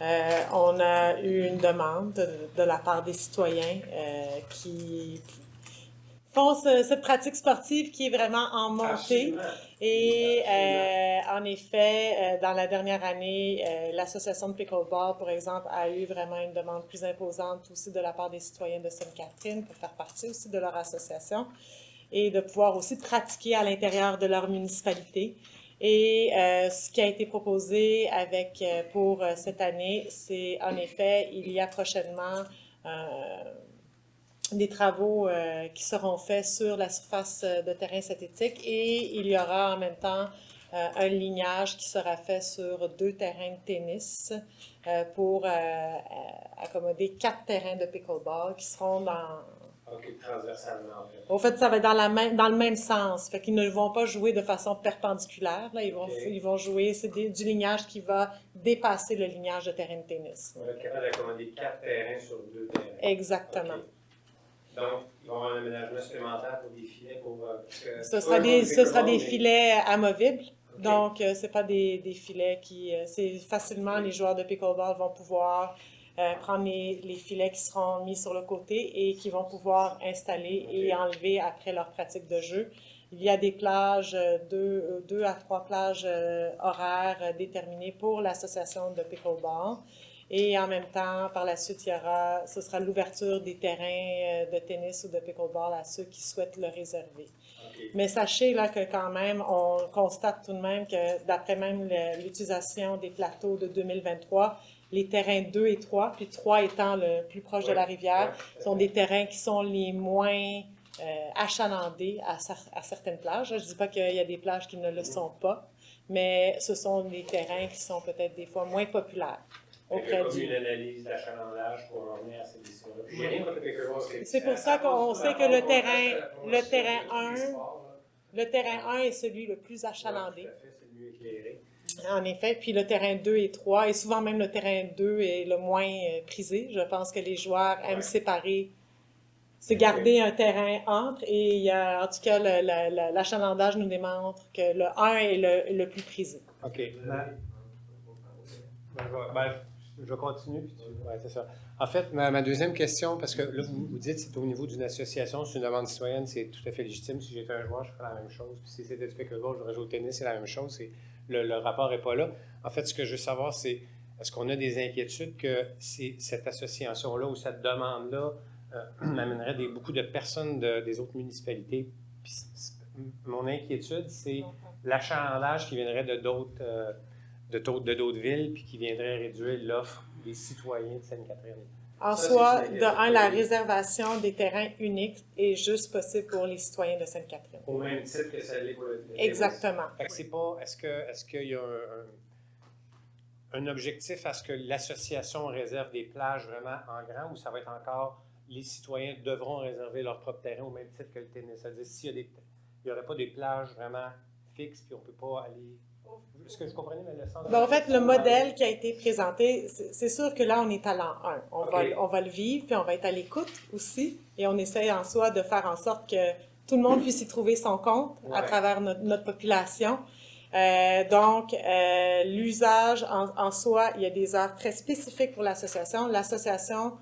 On a eu une demande de la part des citoyens qui font cette pratique sportive qui est vraiment en montée. Et en effet, dans la dernière année, l'association de pickleball, par exemple, a eu vraiment une demande plus imposante aussi de la part des citoyens de Sainte-Catherine pour faire partie aussi de leur association et de pouvoir aussi pratiquer à l'intérieur de leur municipalité. Et ce qui a été proposé pour cette année, c'est en effet, il y a prochainement des travaux qui seront faits sur la surface de terrain synthétique et il y aura en même temps un lignage qui sera fait sur 2 terrains de tennis pour accommoder 4 terrains de pickleball qui seront transversalement, en fait. Au fait, ça va être dans le même sens. Fait qu'ils ne vont pas jouer de façon perpendiculaire. Là. Ils vont jouer, c'est du lignage qui va dépasser le lignage de terrain de tennis. On va être capable d'accommoder 4 terrains sur 2 terrains. Exactement. Donc, il va y avoir un aménagement supplémentaire pour des filets pour... Ce sera des filets amovibles. Okay. Donc, ce n'est pas des filets qui... c'est facilement, les joueurs de pickleball vont pouvoir prendre les filets qui seront mis sur le côté et qui vont pouvoir installer et enlever après leur pratique de jeu. Il y a des plages, 2 à 3 plages horaires déterminées pour l'association de pickleball. Et en même temps, par la suite, ce sera l'ouverture des terrains de tennis ou de pickleball à ceux qui souhaitent le réserver. Okay. Mais sachez là, que quand même, on constate tout de même que d'après même l'utilisation des plateaux de 2023, les terrains 2 et 3, puis 3 étant le plus proche de la rivière, sont des terrains qui sont les moins achalandés à certaines plages. Je ne dis pas qu'il y a des plages qui ne le sont pas, mais ce sont des terrains qui sont peut-être des fois moins populaires. Comme une analyse d'achalandage pour en venir à ces décisions-là. C'est pour ça qu'on sait que le terrain 1 est celui le plus achalandé. C'est mieux éclairé. En effet, puis le terrain 2 et 3, et souvent même le terrain 2 est le moins prisé. Je pense que les joueurs aiment séparer, se garder un terrain entre, et en tout cas, l'achalandage nous démontre que le 1 est le plus prisé. OK. Je continue. Ouais, c'est ça. En fait, ma deuxième question, parce que là, vous dites que c'est au niveau d'une association, c'est une demande citoyenne, c'est tout à fait légitime. Si j'étais un joueur, je ferais la même chose. Puis si c'était du pickleball, je jouer au tennis, c'est la même chose. Le rapport n'est pas là. En fait, ce que je veux savoir, c'est est-ce qu'on a des inquiétudes que cette association-là ou cette demande-là amènerait beaucoup de personnes des autres municipalités? Puis, mon inquiétude, c'est l'achalandage qui viendrait de d'autres villes, puis qui viendrait réduire l'offre des citoyens de Sainte-Catherine. En soi, la réservation des terrains uniques est juste possible pour les citoyens de Sainte-Catherine. Au même titre que ça l'est pour le tennis. Exactement. Est-ce qu'il y a un objectif à ce que l'association réserve des plages vraiment en grand, ou ça va être encore les citoyens devront réserver leur propre terrain au même titre que le tennis? C'est-à-dire, s'il n'y aurait pas des plages vraiment fixes, puis on ne peut pas aller... Est-ce que vous comprenez le sens? En fait, le modèle qui a été présenté, c'est sûr que là, on est à l'an 1. On va le vivre, puis on va être à l'écoute aussi. Et on essaie en soi de faire en sorte que tout le monde puisse y trouver son compte à travers notre population. Donc, l'usage en soi, il y a des heures très spécifiques pour l'association. L'association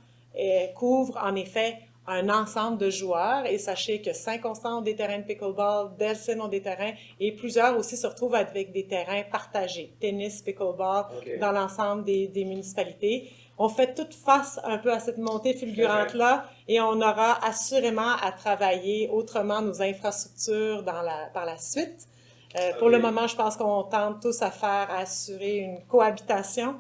couvre en effet un ensemble de joueurs, et sachez que Saint-Constant ont des terrains de pickleball, Delson ont des terrains, et plusieurs aussi se retrouvent avec des terrains partagés, tennis, pickleball, dans l'ensemble des municipalités. On fait toute face un peu à cette montée fulgurante-là, et on aura assurément à travailler autrement nos infrastructures par la suite. Pour le moment, je pense qu'on tente tous à assurer une cohabitation,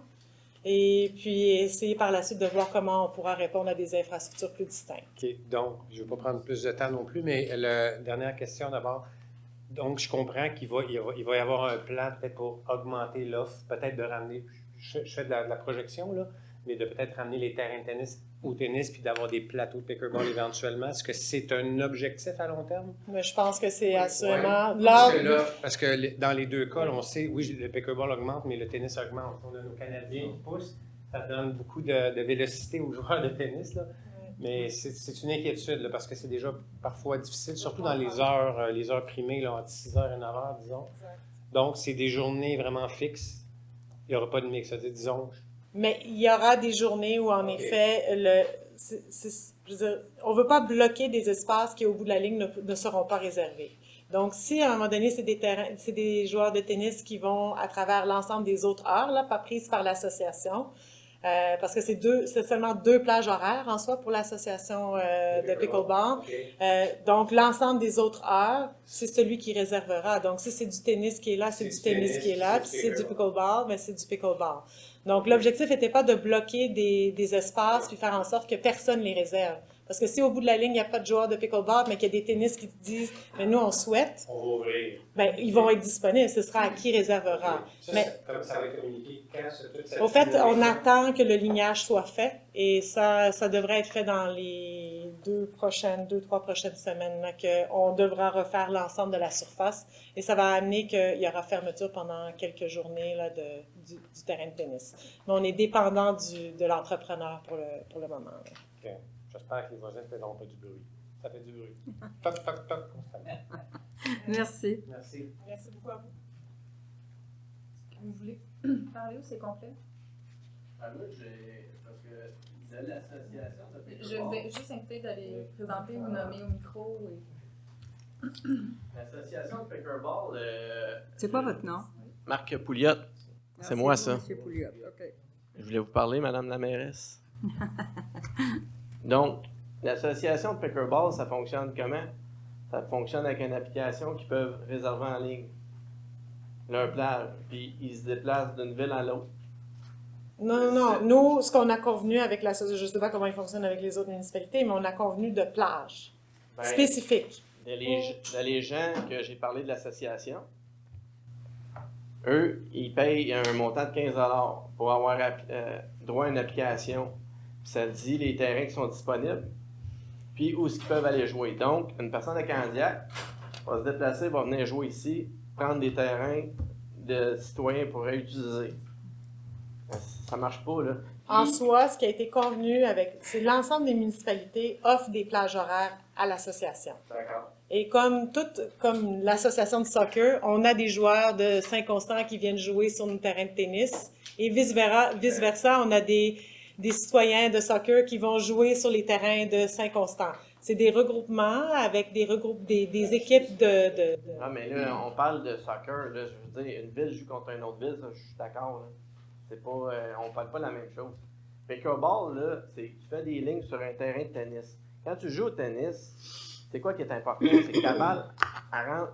et puis essayer par la suite de voir comment on pourra répondre à des infrastructures plus distinctes. OK. Donc, je ne vais pas prendre plus de temps non plus, mais la dernière question d'abord. Donc, je comprends qu'il va y avoir un plan peut-être pour augmenter l'offre, peut-être de ramener, je fais de la projection, là, mais de peut-être ramener les terrains de tennis au tennis, puis d'avoir des plateaux de pickleball éventuellement. Est-ce que c'est un objectif à long terme? Mais je pense que c'est assurément... Parce que dans les deux cas, on sait, oui, le pickleball augmente, mais le tennis augmente. On a nos Canadiens qui poussent. Ça donne beaucoup de vélocité aux joueurs de tennis, là. Mais c'est une inquiétude, là, parce que c'est déjà parfois difficile, surtout dans les heures primées, là, entre 6h et 9h, disons. Donc, c'est des journées vraiment fixes. Il n'y aura pas de mix. Disons, Mais il y aura des journées où, en effet, je veux dire, on ne veut pas bloquer des espaces qui, au bout de la ligne, ne seront pas réservés. Donc, si à un moment donné, c'est des joueurs de tennis qui vont à travers l'ensemble des autres heures, là, pas prises par l'association, parce que c'est seulement 2 plages horaires en soi pour l'association de pickleball. Donc, l'ensemble des autres heures, c'est celui qui réservera. Donc, si c'est du tennis qui est là, c'est du tennis qui est là. Puis si c'est du pickleball, mais c'est du pickleball. Donc, l'objectif n'était pas de bloquer des espaces puis faire en sorte que personne les réserve. Parce que si au bout de la ligne, il n'y a pas de joueurs de pickleball, mais qu'il y a des tennis qui te disent « mais nous, on souhaite », On va ouvrir. ben, ils vont être disponibles. Ce sera à qui réservera. Mais, Comme ça va être communiqué quand toute cette au fait, on attend que le lignage soit fait et ça devrait être fait dans les 2-3 prochaines semaines, qu'on devra refaire l'ensemble de la surface et ça va amener qu'il y aura fermeture pendant quelques journées là, du terrain de tennis. Mais on est dépendant de l'entrepreneur pour le moment. Là. OK. J'espère que les voisins ne feront pas du bruit. Ça fait du bruit. Toc, toc, toc, constamment. Merci. Merci. Merci beaucoup à vous. Vous voulez parler ou c'est complet? Moi, parce que de l'association de Je vous ai juste invité d'aller présenter, vous nommer au micro. L'association de Pickleball. C'est quoi votre nom? Marc Pouliot. C'est moi, ça. Monsieur Pouliot, OK. Je voulais vous parler, Madame la mairesse. Donc, l'association de Pickleball, ça fonctionne comment? Ça fonctionne avec une application qu'ils peuvent réserver en ligne leur plage, puis ils se déplacent d'une ville à l'autre. Non. Nous, ce qu'on a convenu avec l'association, je ne sais pas comment ils fonctionnent avec les autres municipalités, mais on a convenu de plages spécifiques. Les gens que j'ai parlé de l'association, eux, ils payent un montant de 15 $ pour avoir droit à une application. Ça dit les terrains qui sont disponibles, puis où ils peuvent aller jouer. Donc, une personne de Candiac va se déplacer, va venir jouer ici, prendre des terrains de citoyens pour réutiliser. Ça marche pas, là. En soi, ce qui a été convenu c'est l'ensemble des municipalités offrent des plages horaires à l'association. D'accord. Et comme l'association de soccer, on a des joueurs de Saint-Constant qui viennent jouer sur nos terrains de tennis. Et vice-versa, on a des citoyens de soccer qui vont jouer sur les terrains de Saint-Constant. C'est des regroupements avec des équipes de... Ah, mais là, on parle de soccer, là, je veux dire, une ville joue contre une autre ville, ça, je suis d'accord, là. C'est pas, on parle pas de la même chose. Pickleball, là, c'est tu fais des lignes sur un terrain de tennis. Quand tu joues au tennis, c'est quoi qui est important? C'est que ta balle, elle rentre.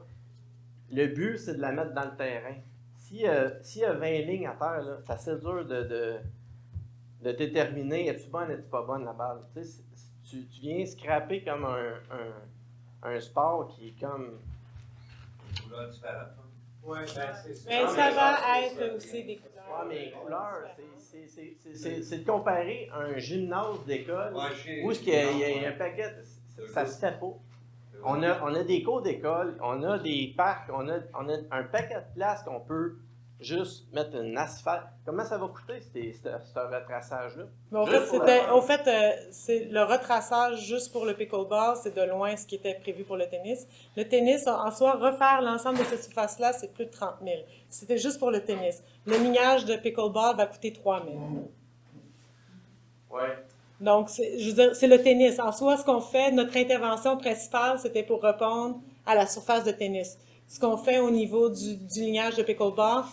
Le but, c'est de la mettre dans le terrain. S'il y a 20 lignes à terre, là, c'est assez dur de déterminer es-tu bonne, es-tu pas bonne la balle. Tu sais, tu viens scraper comme un sport qui est comme. Oui, c'est ça. Mais ça va être aussi des couleurs. Ouais, mais les couleurs, c'est de comparer un gymnase d'école où il y a un paquet, ça se fait pas. On a des cours d'école, on a des parcs, on a un paquet de places qu'on peut juste mettre un asphalte. Comment ça va coûter, ce retraçage-là? C'est le retraçage juste pour le pickleball, c'est de loin ce qui était prévu pour le tennis. Le tennis, en soi, refaire l'ensemble de cette surface-là, c'est plus de 30 000. C'était juste pour le tennis. Le lignage de pickleball va coûter 3 000. Oui. Donc, je veux dire, c'est le tennis. En soi, ce qu'on fait, notre intervention principale, c'était pour répondre à la surface de tennis. Ce qu'on fait au niveau du lignage de pickleball,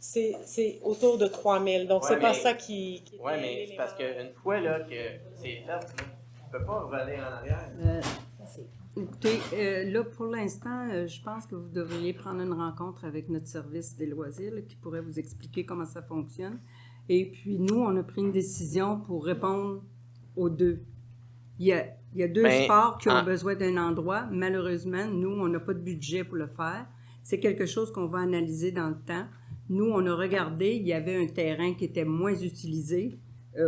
c'est autour de 3 000. Donc, c'est pas ça qui oui, mais c'est parce qu'une fois là, que c'est fait, là, tu ne peux pas revenir en arrière. Écoutez, là, pour l'instant, je pense que vous devriez prendre une rencontre avec notre service des loisirs là, qui pourrait vous expliquer comment ça fonctionne. Et puis, nous, on a pris une décision pour répondre aux deux. Il y a deux sports qui ont besoin d'un endroit. Malheureusement, nous, on n'a pas de budget pour le faire. C'est quelque chose qu'on va analyser dans le temps. Nous, on a regardé, il y avait un terrain qui était moins utilisé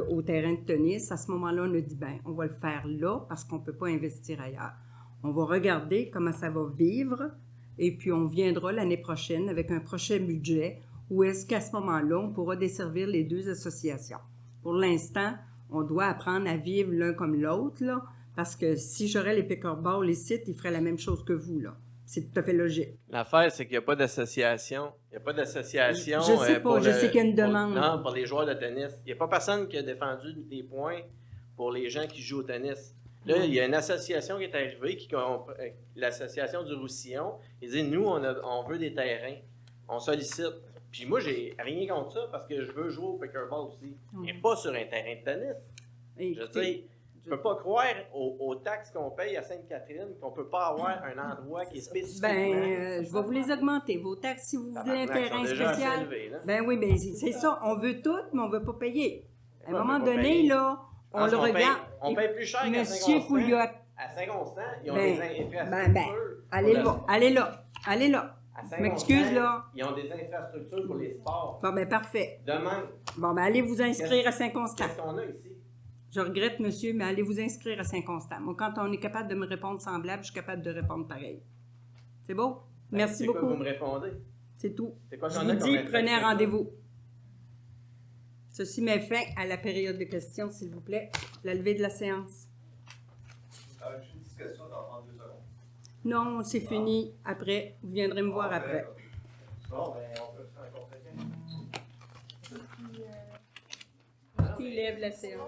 au terrain de tennis. À ce moment-là, on a dit, bien, on va le faire là parce qu'on ne peut pas investir ailleurs. On va regarder comment ça va vivre et puis on viendra l'année prochaine avec un prochain budget où est-ce qu'à ce moment-là, on pourra desservir les deux associations. Pour l'instant, on doit apprendre à vivre l'un comme l'autre, là, parce que si j'aurais les pickleball ici, ils feraient la même chose que vous, là. C'est tout à fait logique. L'affaire, c'est qu'il n'y a pas d'association. Il n'y a pas d'association. Je sais pas, pour je sais qu'il y a une demande. Non, pour les joueurs de tennis. Il n'y a pas personne qui a défendu des points pour les gens qui jouent au tennis. Là, il y a une association qui est arrivée, l'association du Roussillon. Ils disent, nous, on veut des terrains. On sollicite. Puis moi, j'ai rien contre ça parce que je veux jouer au pickleball aussi. Mais pas sur un terrain de tennis. Je veux dire, je ne peux pas croire aux taxes qu'on paye à Sainte-Catherine qu'on ne peut pas avoir un endroit qui est spécifiquement... Je vais vous les augmenter, vos taxes, si vous voulez un terrain spécial. Ben oui, mais c'est ça, on veut tout, mais on ne veut pas payer. À un moment donné, là, on le regarde. On paye plus cher qu'à Monsieur Pouliot. À Saint-Constant, ils ont des infrastructures. Allez là. Je m'excuse, là. Ils ont des infrastructures pour les sports. Bon, ben parfait. Demain. Bon, ben allez vous inscrire à Saint-Constant. Qu'est-ce qu'on a ici? Je regrette, monsieur, mais allez vous inscrire à Saint-Constant. Moi, quand on est capable de me répondre semblable, je suis capable de répondre pareil. C'est beau? Merci beaucoup. C'est quoi vous me répondez? C'est tout. C'est quoi Je qu'on vous a dis, comme prenez un infrastructure? rendez-vous. Ceci met fin à la période de questions, s'il vous plaît. La levée de la séance. J'ai une petite question dans 32 secondes. Non, c'est fini. Après, vous viendrez me voir après. Bon, ben, on peut faire un compte. Qui lève la séance?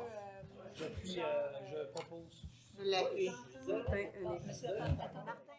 Je propose. Je l'appuie. Martin, allez.